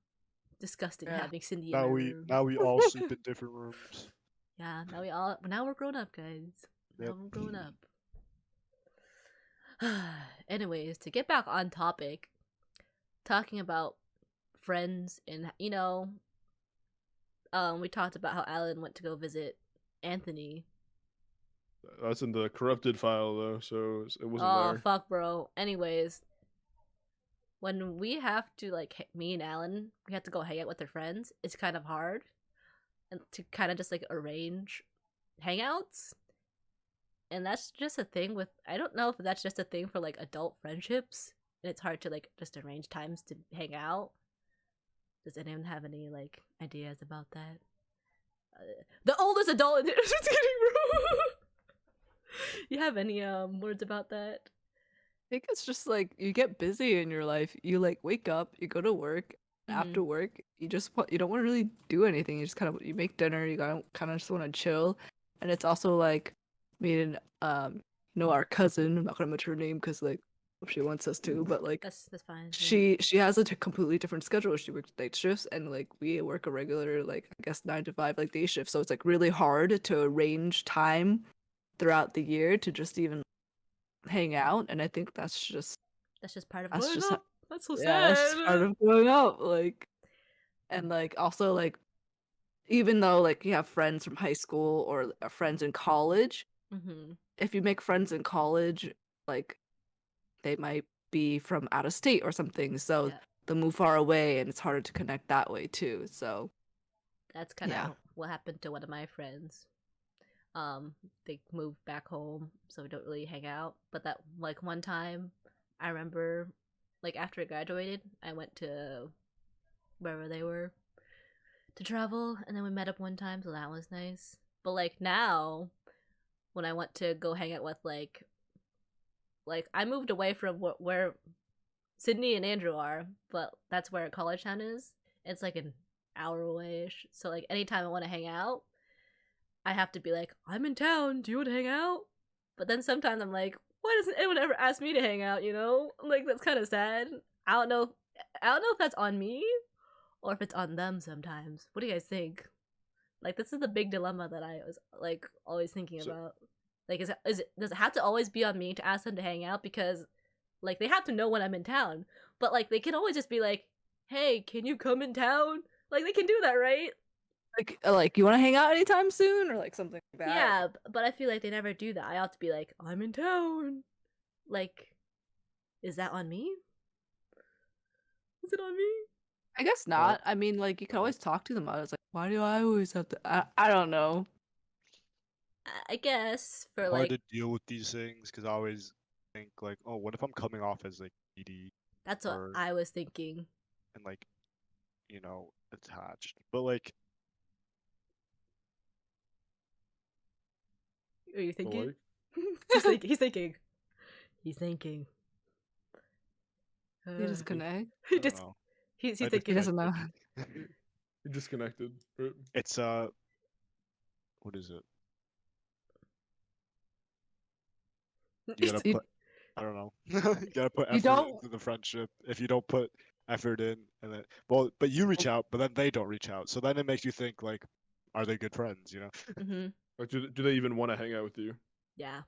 Disgusting Yeah. having Cindy in Now our we room. now we all sleep in different rooms. Yeah, now we're grown up, guys. Now Yep. we're grown up. Anyways, to get back on topic, talking about friends and we talked about how Alan went to go visit Anthony. That's in the corrupted file though, so it wasn't Oh there. fuck, bro. Anyways, when we have to me and Alan, we have to go hang out with our friends. It's kind of hard, and to kind of just arrange hangouts. And that's just a thing with, I don't know if that's just a thing for adult friendships, and it's hard to just arrange times to hang out. Does anyone have any ideas about that? The oldest adult in just kidding, bro. You have any words about that? I think it's just you get busy in your life. You wake up, you go to work. After work, you don't want to really do anything. You just you make dinner. You kind of just want to chill, and it's also me and our cousin. I'm not gonna mention her name because if she wants us to, but That's fine. she has a completely different schedule. She works night shifts, and we work a regular I guess 9 to 5 day shift. So it's really hard to arrange time throughout the year to just even hang out. And I think that's just part of that's growing just up. That's so yeah, sad. that's just part of growing up. And also even though you have friends from high school or friends in college, if you make friends in college, they might be from out of state or something, so they'll move far away and it's harder to connect that way too. So that's kind of what happened to one of my friends. They moved back home, so we don't really hang out. But that one time, I remember after I graduated, I went to wherever they were to travel, and then we met up one time, so that was nice. But now, when I want to go hang out with I moved away from where Sydney and Andrew are, but that's where College Town is. It's an hour away-ish. So anytime I want to hang out, I have to be I'm in town. Do you want to hang out? But then sometimes I'm why doesn't anyone ever ask me to hang out? That's kind of sad. I don't know if that's on me or if it's on them sometimes. What do you guys think? This is the big dilemma that I was always thinking about. Does it have to always be on me to ask them to hang out? Because they have to know when I'm in town. But they can always just be hey, can you come in town? They can do that, right? You want to hang out anytime soon or something like that. Yeah, but I feel they never do that. I have to be I'm in town. Is that on me? Is it on me? I guess not. I mean, you can always talk to them about it. It's why do I always have to? I don't know. I guess for Hard to deal with these things because I always think oh, what if I'm coming off as needy? That's what I was thinking. And attached, but Are you thinking? But, He's thinking. He's thinking. You disconnect. He's I thinking. He doesn't know. You're disconnected. Right? It's what is it? You gotta put. I don't know. You gotta put You effort don't- into the friendship. If you don't put effort in, and then but you reach out, but then they don't reach out. So then it makes you think are they good friends? Mm-hmm. Do they even want to hang out with you? Yeah.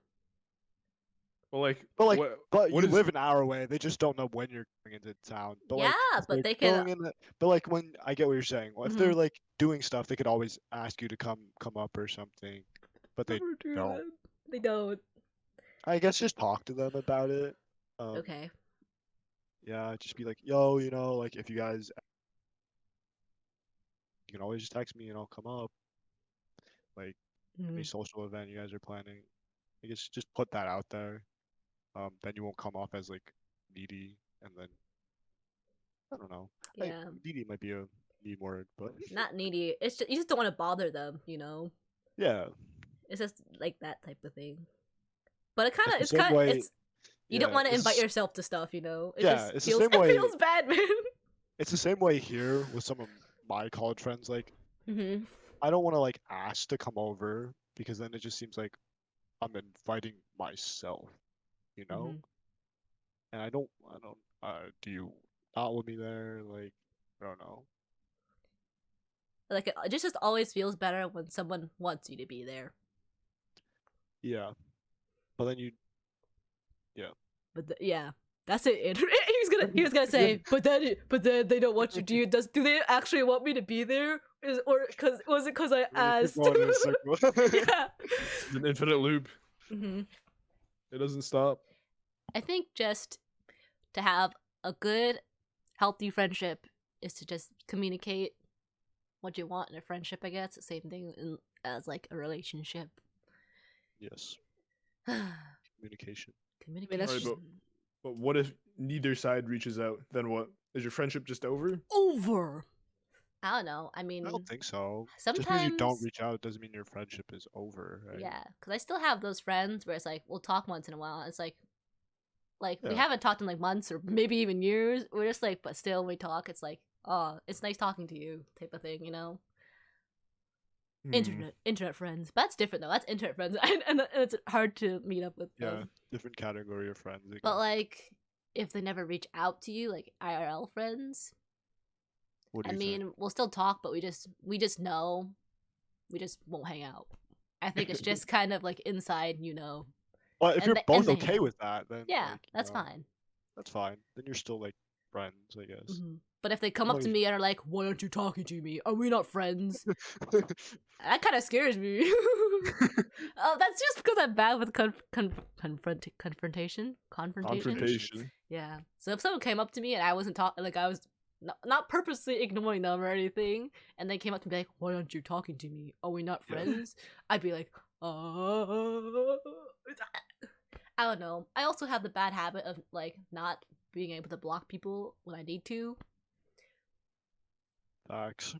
Well, but what you is- live an hour away. They just don't know when you're going into town. But Yeah, if but they're they can- going in. But when I get what you're saying. Well, if they're doing stuff, they could always ask you to come up or something. But they don't. They don't. I guess just talk to them about it. Okay. Yeah, just be yo, if you guys, you can always just text me and I'll come up. Any social event you guys are planning, I guess just put that out there. Then you won't come off as needy, and then I don't know. Yeah. Needy might be a mean word, but Not needy. It's just, you just don't want to bother them. yeah. It's just that type of thing. But it kind of, It's the same way- you don't yeah, want to it's- invite yourself to stuff. It Yeah, just it's the feels, same it way- feels bad, man. It's the same way here with some of my college friends. Mm-hmm. I don't want to ask to come over because then it just seems like I'm inviting myself, Mhm. And I don't. Do you not want me there? I don't know. Like it just always feels better when someone wants you to be there. Yeah. But then you But yeah, that's it. He was gonna say, but then they don't want you. Do they actually want me to be there? Was it because I asked? Keep going in a circle. Yeah. It's an infinite loop. hmm It doesn't stop. I think just to have a good, healthy friendship is to just communicate what you want in a friendship. I guess the same thing as like a relationship. Yes. Communication. Communication. But what if neither side reaches out? Then what? Is your friendship just over? Over. I don't know. I mean, I don't think so. sometimes Just because you don't reach out doesn't mean your friendship is over, right? Yeah, because I still have those friends where it's like we'll talk once in a while. It's like we Yeah. haven't talked in like months or maybe even years. We're just like, but still we talk. It's like, oh, it's nice talking to you, type of thing, you know. Internet friends. But that's different though. That's internet friends, and it's hard to meet up with Yeah, them. different category of friends. I But guess. like, if they never reach out to you, like IRL friends, What do I you think? mean, we'll still talk, but we just know, we just won't hang out. I think it's just kind of like inside, you know. Well, if and you're they- both and they okay hang out. with that, then Yeah, like, that's fine. That's fine. Then you're still like friends, I guess. But if they come up to me and are like, "Why aren't you talking to me? Are we not friends?" That kind of scares me. Oh, that's just because I'm bad with confrontation. Confrontation. Yeah. So if someone came up to me and I wasn't talking, like I was not purposely ignoring them or anything, and they came up to me like, "Why aren't you talking to me? Are we not Yeah. friends?" I'd be like, I don't know. I also have the bad habit of like not being able to block people when I need to. Facts.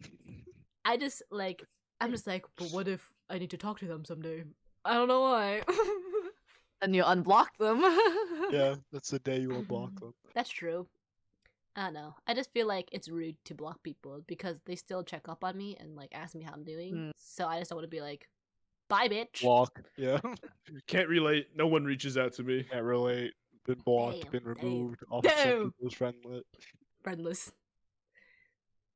I'm just like, but what if I need to talk to them someday? I don't know why. Then you unblock them. Yeah, that's the day you will block them. That's true. I don't know. I just feel like it's rude to block people because they still check up on me and like ask me how I'm doing. Mm. So I just don't want to be like, bye, bitch. Block. Yeah. Can't relate. No one reaches out to me. Can't relate. Been blocked. Damn, been damn, removed off of some damn. people's friend list. Friendless.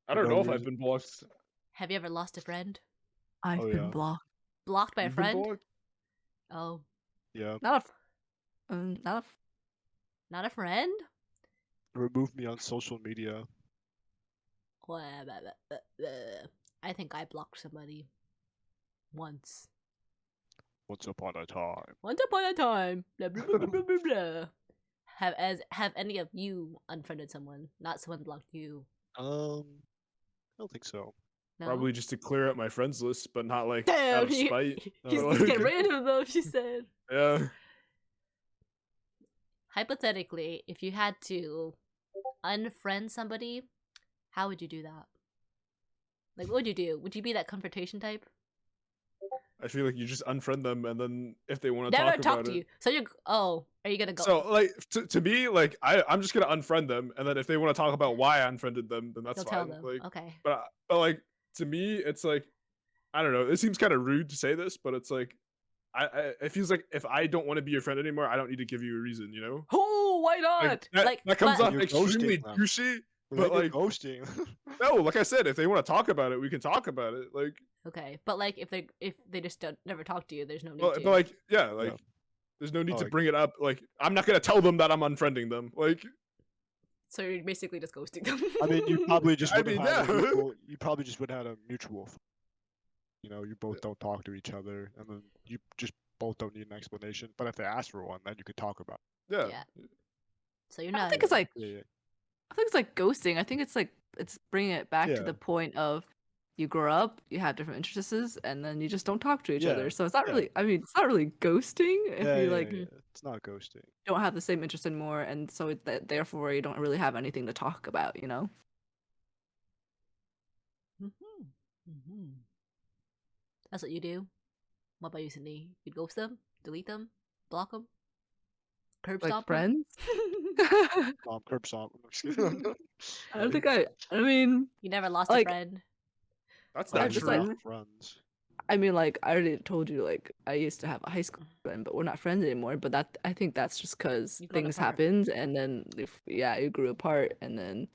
I For don't no know if I've reason. been blocked. Have you ever lost a friend? I've Oh, been yeah. blocked. Blocked by a You've been friend? blocked? Oh, Yeah. Not a, not a. not a friend? Remove me on social media. I think I blocked somebody once. Once upon a time. Once upon a time. Blah, blah, blah, blah, blah, blah. Have any of you unfriended someone? Not someone blocked you. I don't think so. No? Probably just to clear out my friends list, but not like Damn, out of spite. he's Like, getting rid of them, she said. yeah. Hypothetically, if you had to unfriend somebody, how would you do that? Like, what would you do? Would you be that confrontation type? I feel like you just unfriend them, and then if they want to Never talk talk about to it. you. So you're. Oh, are you gonna go? So like to me, like I'm just gonna unfriend them, and then if they want to talk about why I unfriended them, then that's You'll fine. tell them. Like, Okay. but like to me, it's like I don't know. It seems kind of rude to say this, but it's like it feels like if I don't want to be your friend anymore, I don't need to give you a reason. You know? Oh, why Like, not? that comes but- off You're extremely ghosting them. douchey. But But, like- ghosting. No, like I said, if they want to talk about it, we can talk about it. Like, Okay, but like if they just don't never talk to you, there's no need but to. like yeah, like there's no need Oh, to like- bring it up. Like, I'm not gonna tell them that I'm unfriending them. Like, So you're basically just ghosting them. I mean, you probably just I would have mean, had a yeah. mutual. You probably just would have had a mutual. You know, you both don't talk to each other, and then you just both don't need an explanation. But if they ask for one, then you could talk about. yeah. Yeah. So you're I not. don't think it's like. It. Yeah, I think it's like ghosting. I think it's like it's bringing it back Yeah. to the point of you grow up, you have different interests, and then you just don't talk to each other. Yeah, So it's not yeah. really. I mean, it's not really ghosting if yeah, you yeah, like yeah. It's not ghosting. don't have the same interest anymore, and so therefore you don't really have anything to talk about. You know. That's what you do. What about you, Sydney? You'd ghost them, delete them, block them, curb Like stomp 'em? friends. Curb stomp. I'm just kidding. I don't think I. I mean, You never lost Like- a friend. That's Oh, not I'm just true. like- not friends. I mean, like I already told you, like I used to have a high school friend, but we're not friends anymore. But I think that's just because You've grown things apart. happened, and then you grew apart, and then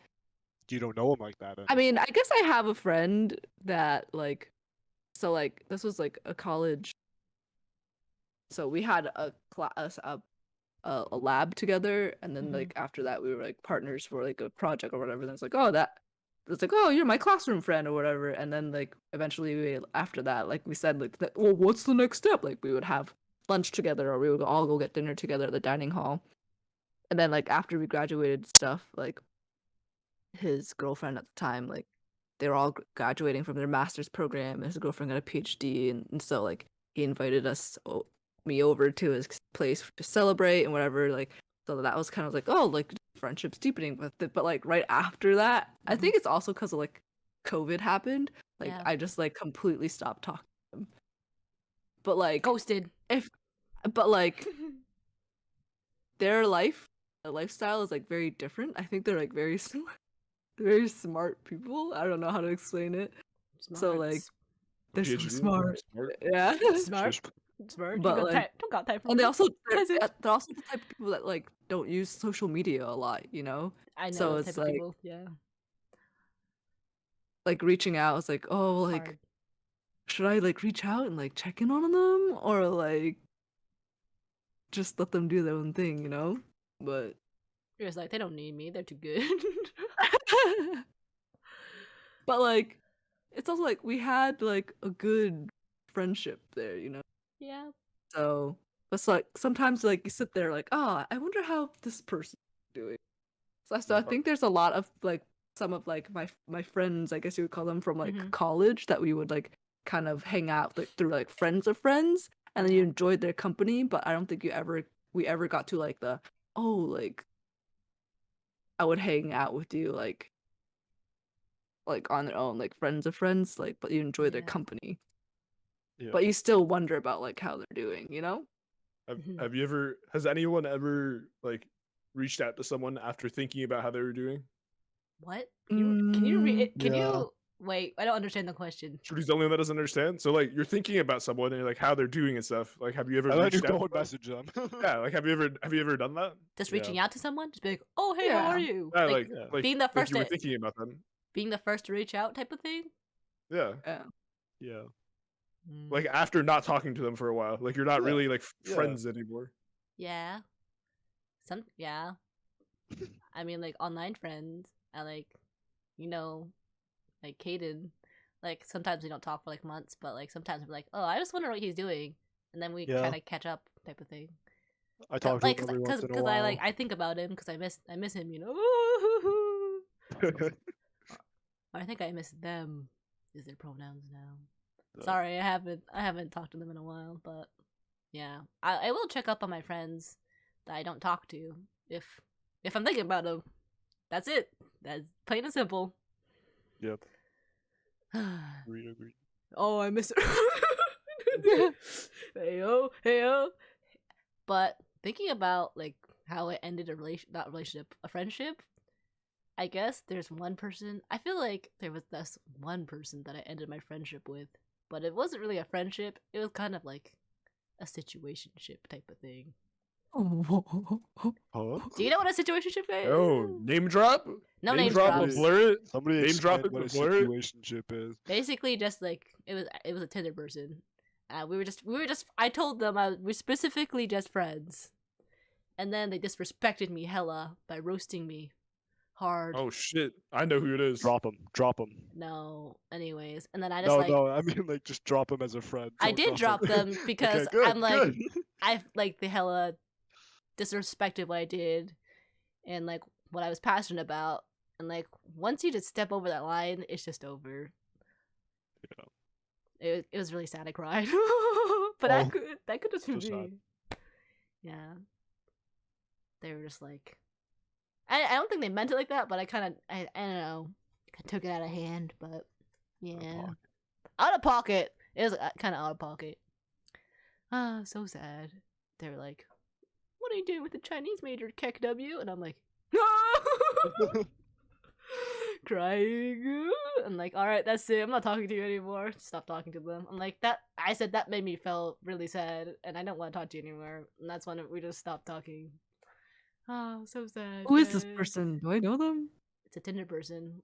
You don't know him like that. I mean, I guess I have a friend that like, so like this was like a college. So we had a class, a lab together, and then Mhm. like after that we were like partners for like a project or whatever. And it's like, oh, it's like, oh, you're my classroom friend or whatever. And then like eventually after that, like we said like, well, what's the next step? Like we would have lunch together, or we would all go get dinner together at the dining hall. And then like after we graduated stuff, like his girlfriend at the time, like they were all graduating from their master's program, and his girlfriend got a PhD, and so like he invited me over to his place to celebrate and whatever. Like, so that was kind of like, oh, like friendship's deepening. But like right after that, I think it's also because of like COVID happened. Like Yeah. I just like completely stopped talking to him. But like Ghosted. but like their lifestyle is like very different. I think they're like very smart people. I don't know how to explain it. So like they're so PhD, smart. smart. Yeah. Smart. Smart. But, you like- don't got time for And me. they're also They're the type of people that like don't use social media a lot, you know? I know so the it's type of like- people. Yeah. Like reaching out, it's like, oh, like Hard. should I like reach out and like check in on them, or like just let them do their own thing, you know? But You're just like, they don't need me. They're too good. but like it's also like we had like a good friendship there, you know? yeah. So it's like sometimes like you sit there like, oh, I wonder how this person's doing. So I think there's a lot of like some of like my friends, I guess you would call them, from like Mhm. college, that we would like kind of hang out like through like friends of friends, and then you Yeah. enjoyed their company. But I don't think we ever got to like the, oh, like I would hang out with you like on their own, like friends of friends, like, but you enjoy their Yeah. company. Yeah. But you still wonder about like how they're doing, you know? Mhm. Have you ever? Has anyone ever like reached out to someone after thinking about how they were doing? What? Can you read it? Can Yeah. you wait? I don't understand the question. Trudy's the only one that doesn't understand. So like you're thinking about someone and like how they're doing and stuff. Like have you ever And then you reached go out? and to them? message them. Yeah, like have you ever done that? Just Yeah. reaching out to someone, just be like, "Oh, hey, how are Yeah. you?" Yeah, like like being the like first you were to thinking about them. being the first to reach out, type of thing. Yeah, Yeah. Yeah. like after not talking to them for a while, like you're not Yeah, really like yeah. friends anymore. Yeah. Yeah. I mean, like online friends. I like, like Caden. Like sometimes we don't talk for like months, but like sometimes we're like, oh, I just wonder what he's doing, and then we Yeah. kind of catch up, type of thing. I talk to like, him every once in a I while. like I think about him because I miss him, I think I miss them. Is their pronouns now? Yeah. Sorry, I haven't talked to them in a while, but yeah, I will check up on my friends that I don't talk to if I'm thinking about them. That's it. That's plain and simple. Yep. Agreed. Oh, I miss her. Heyo. But thinking about like how it ended a friendship. I guess there's one person. I feel like there was this one person that I ended my friendship with, but it wasn't really a friendship. It was kind of like a situationship type of thing. Huh? Do you know what a situationship is? Oh, name drop? No name name drop or drops. blur it? Somebody Name drop explain it what a or blur it? situationship is. Basically, just like it was a Tinder person. We were just. I told them we're specifically just friends, and then they disrespected me hella by roasting me hard. Oh shit! I know who it is. Drop him. No, anyways, and then I just No, I mean like just drop him as a friend. I Don't did drop them because Okay, good, I'm like good. I like they hella disrespected what I did and like what I was passionate about, and like once you just step over that line, it's just over. Yeah. It was really sad. I cried, but Oh, that could just so be sad. me. Yeah, they were just like I don't think they meant it like that, but I don't know. I took it out of hand, but yeah, out of pocket. It was kind of out of pocket. Ah, so sad. They were like, "What are you doing with the Chinese major, KEKW?" And I'm like, crying. I'm like, "All right, that's it. I'm not talking to you anymore." Stop talking to them. I'm like that. I said that made me feel really sad, and I don't want to talk to you anymore. And that's when we just stopped talking. Oh, so sad. Who is this guys. person? Do I know them? It's a Tinder person.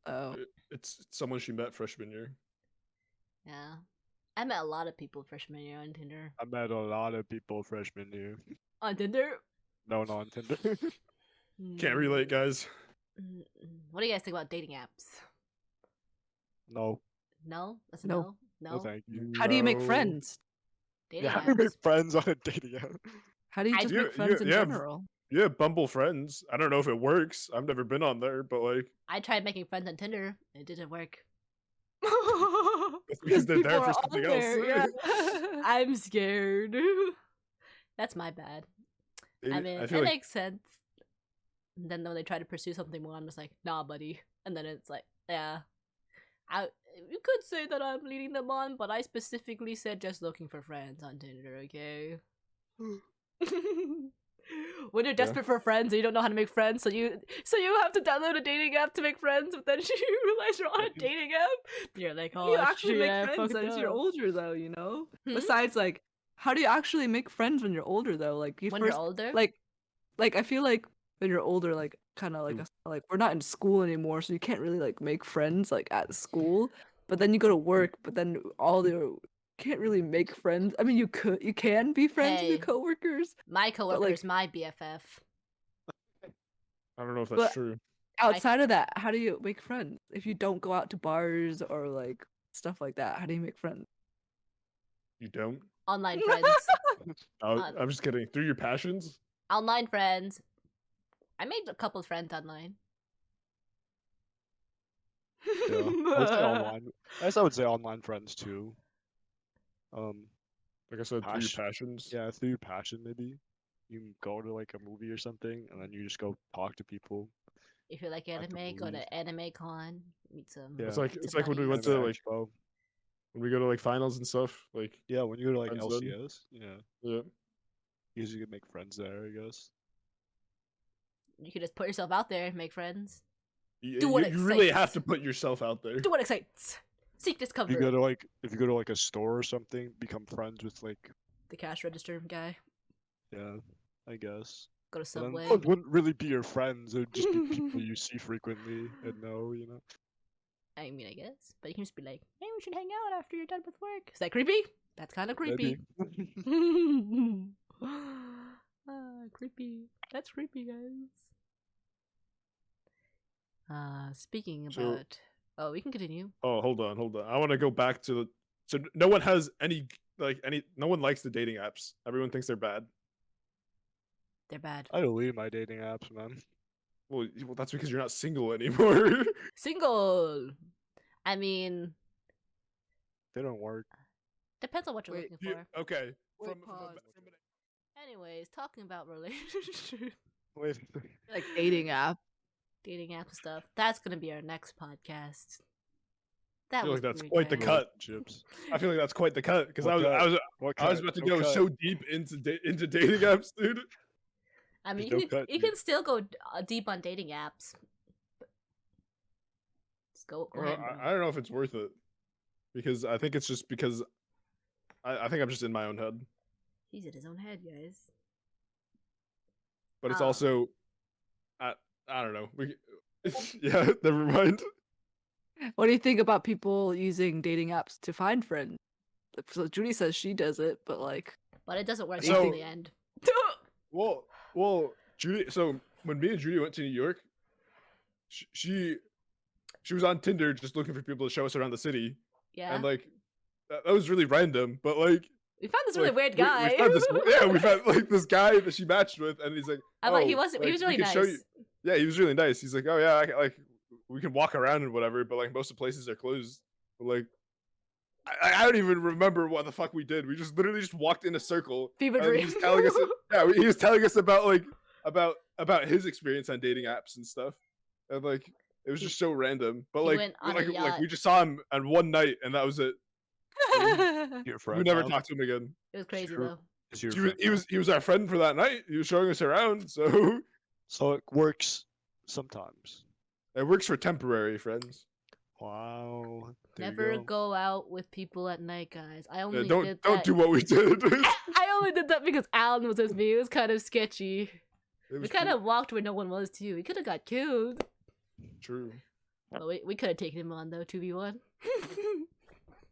Oh, It's someone she met freshman year. Yeah. I met a lot of people freshman year on Tinder. I met a lot of people freshman year. On Tinder? No, not on Tinder. Can't relate, guys. What do you guys think about dating apps? No. No? That's a No. no? No, No? thank you. how do you make No. friends? Dating Yeah, how do you make apps? friends on a dating app? How do you I- just Yeah, make friends in yeah, general? Yeah, Bumble Friends. I don't know if it works. I've never been on there, but like, I tried making friends on Tinder. It didn't work. it's because they're there People for are something on else. there, yeah. I'm scared. That's my bad. I mean, I it feel like makes sense. And then when they try to pursue something more, I'm just like, nah, buddy. And then it's like, yeah. You could say that I'm leading them on, but I specifically said just looking for friends on Tinder, okay? When you're desperate for friends and you don't know how to make friends, so you have to download a dating app to make friends, but then you realize you're on a dating app. You're like, oh, you actually shit, make I friends fucked as you're up." older, though. You know. Hmm? Besides, like, how do you actually make friends when you're older, though? Like, you When first, you're older, like, I feel like when you're older, like, kind of like, like we're not in school anymore, so you can't really like make friends like at school. But then you go to work, but then can't really make friends. I mean, you can be friends with your Hey. coworkers. my coworker's like- my BFF. I don't know if that's But- true. Outside of that, how do you make friends if you don't go out to bars or like stuff like that? How do you make friends? You don't? Online friends. I'm just kidding. Through your passions? Online friends. I made a couple friends online. Yeah. I would say online. I guess I would say online friends too. Like I said, through your Passion. passions. Yeah, through your passion maybe. You can go to like a movie or something, and then you just go talk to people. If you like At the anime, go movies. to Anime Con. Meet some. Yeah. It's like meet it's some like when we went buddies. to Anime like Expo. when we go to like finals and stuff. Like Yeah, when you go to like Friends then. LCS, yeah, yeah. usually you can make friends there, I guess. You can just put yourself out there and make friends. You, Do what you really excites. have to put yourself out there. Do what excites. Seek If you discovery. go to like a store or something, become friends with like The cash register guy. yeah, I guess. Go to But then Subway. those wouldn't really be your friends. It would just be people you see frequently and know, you know. I mean, I guess. But you can just be like, hey, we should hang out after you're done with work. Is that creepy? That's kind of creepy. Maybe. Creepy. That's creepy, guys. Speaking So- about... Oh, we can continue. Oh, hold on. I want to go back to the. So no one has no one likes the dating apps. Everyone thinks they're bad. They're bad. I delete my dating apps, man. Well, that's because you're not single anymore. Single! I mean, They don't work. depends on what you're Wait, looking You- for. okay. Wait, From pause. Anyways, talking about relationships, Wait. Like dating app. dating app stuff, that's gonna be our next podcast. I That feel was like that's weird, quite the guys. cut. Chips. I feel like that's quite the cut because What cut? I was What I was cut? about to No go cut. so deep into dating apps, dude. I mean, There's you, no cut, you dude. can still go deep on dating apps. But just go Well, ahead. I don't know if it's worth it because I think it's just because I think I'm just in my own head, He's in his own head, guys. but it's Ah. also I don't know. Yeah, never mind. What do you think about people using dating apps to find friends? So Judy says she does it, but like, But it doesn't work So- out in the end. Well, Judy. So when me and Judy went to New York, she was on Tinder just looking for people to show us around the city, Yeah. and like that was really random. But like, we found this really like, weird we guy. found this, yeah, we found like this guy that she matched with, and he's like, But he "Oh, was like, he was we really can nice. show you-" Yeah, he was really nice. He's like, "Oh yeah, like we can walk around and whatever, but like most of the places are closed." But like, I don't even remember what the fuck we did. We just literally just walked in a circle. Fever and dream. He was telling us, he was telling us about like about his experience on dating apps and stuff, and like it was just so random. But he like went on a like yacht. we just saw him on one night, and that was it. Your We friend. never now? talked to him again. It was crazy Sure. though. Is your He was, friend he now? was our friend for that night. He was showing us around, so So it works sometimes. it works for temporary friends. Wow. There you Never go. go out with people at night, guys. I Yeah, only don't did don't that. do what we did. I only did that because Alan was with me. It was kind of sketchy. It We was kind cool. of walked where no one was too. We could have got killed. True. But we could have taken him on though, 2v1.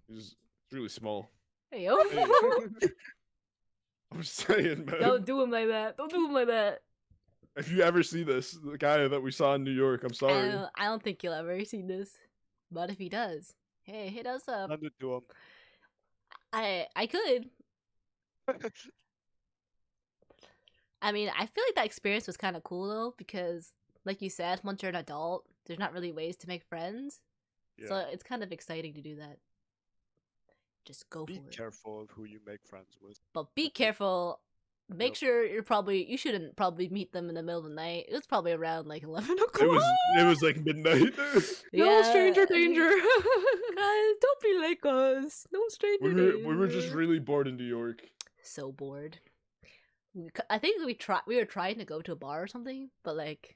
He's really small. Hey yo. Hey. I'm just saying, man. Don't do him like that. Don't do him like that. If you ever see this, the guy that we saw in New York, I'm sorry. I don't think you'll ever see this. But if he does, hey, hit us up. Send it to him. I could. I mean, I feel like that experience was kind of cool though, because like you said, once you're an adult, there's not really ways to make friends. So it's kind of exciting to do that. Just go Be for it. careful of who you make friends with. But be careful. Make Yep. sure you shouldn't probably meet them in the middle of the night. It was probably around like 11 o'clock. It was like midnight. No stranger danger. Guys, don't be like us. No stranger danger. we were just really bored in New York. So bored. I think we were trying to go to a bar or something, but like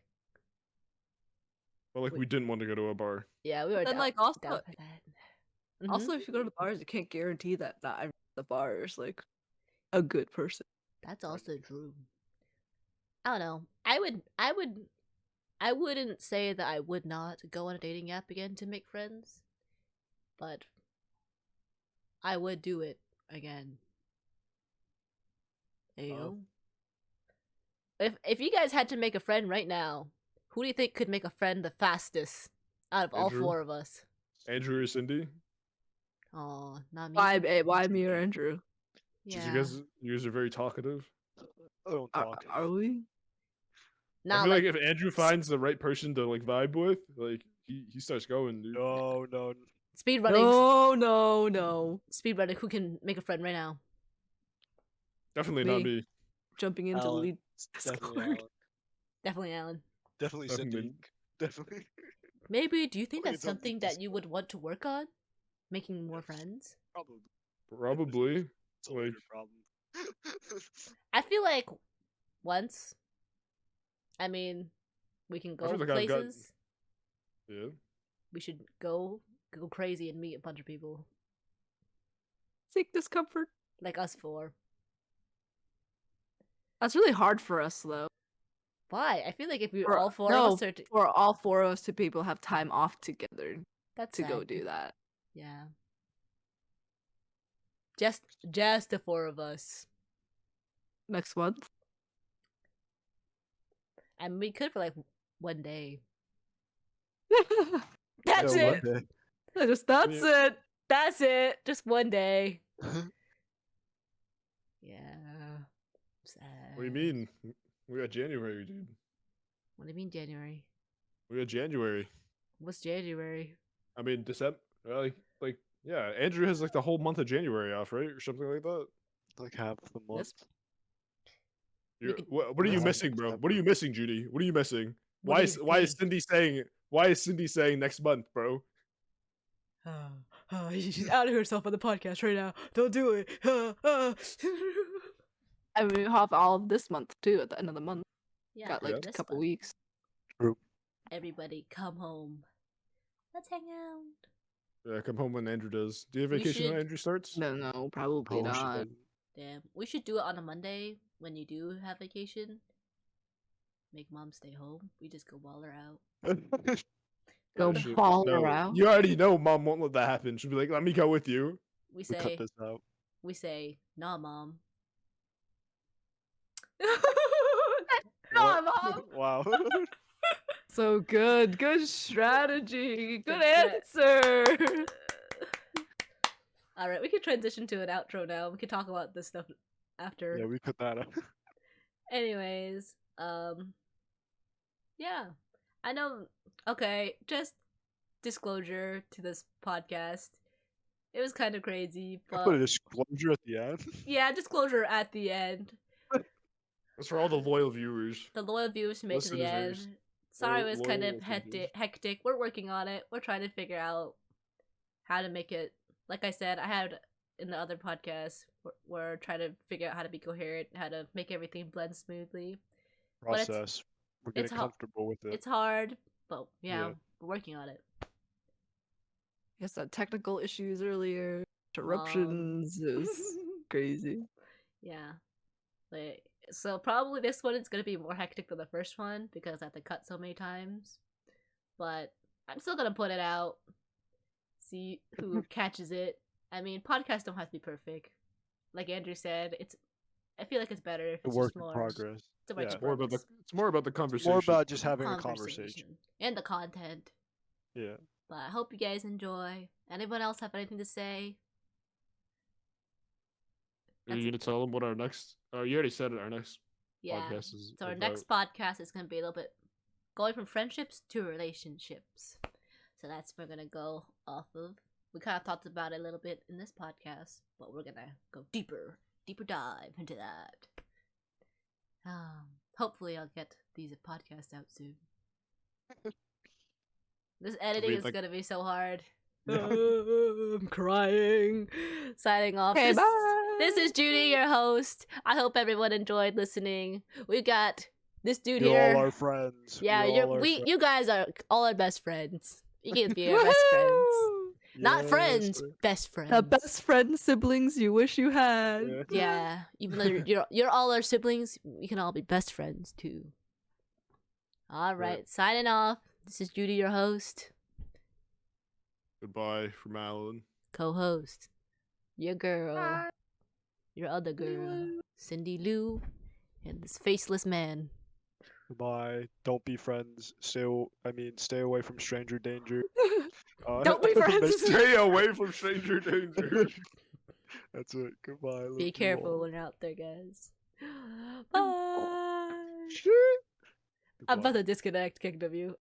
But like we didn't want to go to a bar. yeah, we were Then down, like also down for that. Mhm. also if you go to the bars, you can't guarantee that not everyone at the bar is like a good person. That's also true. I don't know. I wouldn't say that I would not go on a dating app again to make friends, but I would do it again. Ayo. If you guys had to make a friend right now, who do you think could make a friend the fastest out of all Andrew? 4 of us? Andrew or Cindy? Oh, not me. Why me or Andrew? Because Yeah. you guys are very talkative. I don't talk. Are we? I Nah, feel like, like if Andrew finds the right person to like vibe with, like he starts going, dude. No. speed running. No. Speed running. Who can make a friend right now? Definitely not Me. me. Jumping into Alan. lead Definitely Discord. Alan. Definitely Alan. Definitely Cindy. Definitely. Definitely. Maybe. Do you think Okay, that's it's on something that you would want to work on? Making more friends? Probably. Probably. It's a major Like problem. I feel like once. I mean, we can go feel like I've got- places. yeah. We should go crazy and meet a bunch of people Seek discomfort. like us 4. That's really hard for us though. Why? I feel like if we For- all 4 no, of us are For all 4 of us to people have time off together that's to go sad. do that. Yeah. Just the 4 of us. Next month. And we could for like one day. That's That's Yeah, it. one day. That's it. That's it. Just one day. Yeah. Sad. What do you mean? We got January, dude. What do you mean January? We got January. What's January? I mean December. Like yeah. Andrew has like the whole month of January off, right, or something like that. Like half the month. We could- What are you Yeah, missing, bro? What are you missing, Judy? What are you missing? What do you Why is think? Cindy saying next month, bro? She's out of herself on the podcast right now. Don't do it. I mean, we have all of this month too at the end of the month. Yeah, Got like this a couple month. weeks. Everybody, come home. Let's hang out. Yeah, come home when Andrew does. Do you have We vacation when should- Andrew starts? No, probably Oh, not. shit. Damn, we should do it on a Monday when you do have vacation. Make mom stay home. We just go ball her out. Go Oh, shit. ball No, her out. you already know mom won't let that happen. She'll be like, "Let me go with you." We We say, cut this out. nah, mom. No, What? Mom. Wow. So good. Good strategy. Good Good answer. All right, we can transition to an outro now. We can talk about this stuff after. Yeah, we cut that out. Anyways, yeah, I know. Okay, just disclosure to this podcast. It was kind of crazy, I put a but disclosure at the end. yeah, disclosure at the end. That's for all the loyal viewers. The loyal viewers who made it to the end. Listeners. Sorry, it Loyal- was kind loyal of listeners. hectic. We're working on it. We're trying to figure out how to make it. Like I said, I had in the other podcast, we're trying to figure out how to be coherent, how to make everything blend smoothly. But it's- Process. We're getting it's ho- comfortable with it. It's hard, but yeah, Yeah. we're working on it. Yes, that technical issues earlier. Interruptions is crazy. Yeah. Like, so probably this one is gonna be more hectic than the first one because I have to cut so many times. but I'm still gonna put it out. See who catches it. I mean, podcasts don't have to be perfect. Like Andrew said, I feel like it's better if A it's work just in more. progress. It's a work Yeah. in progress. It's more about the It's conversation. more about just having a conversation. And the content. Yeah. But I hope you guys enjoy. Anyone else have anything to say? Are you gonna tell them what our next? Oh, you already said it. Our next Yeah. podcast is. So our about. next podcast is gonna be a little bit going from friendships to relationships. So that's what we're gonna go off of. We kind of talked about it a little bit in this podcast, but we're gonna go deeper dive into that. Hopefully I'll get these podcasts out soon. This editing is gonna be so hard. I'm crying. Signing off. Okay, bye. This is Judy, your host. I hope everyone enjoyed listening. We got this dude You're here. all our friends. Yeah, you guys are all our best friends. You can be our best friends. Not friends, best friends. The best friend siblings you wish you had. Yeah, even though you're all our siblings, we can all be best friends too. All right, signing off. This is Judy, your host. Goodbye from Alan. Co-host. Your girl. Your other girl. Cindy Lou. And this faceless man. Goodbye. Don't be friends. Stay away from stranger danger. Don't be friends. Stay away from stranger danger. That's it. Goodbye. Be careful when you're out there, guys. Bye. Shit. I'm about to disconnect, King W.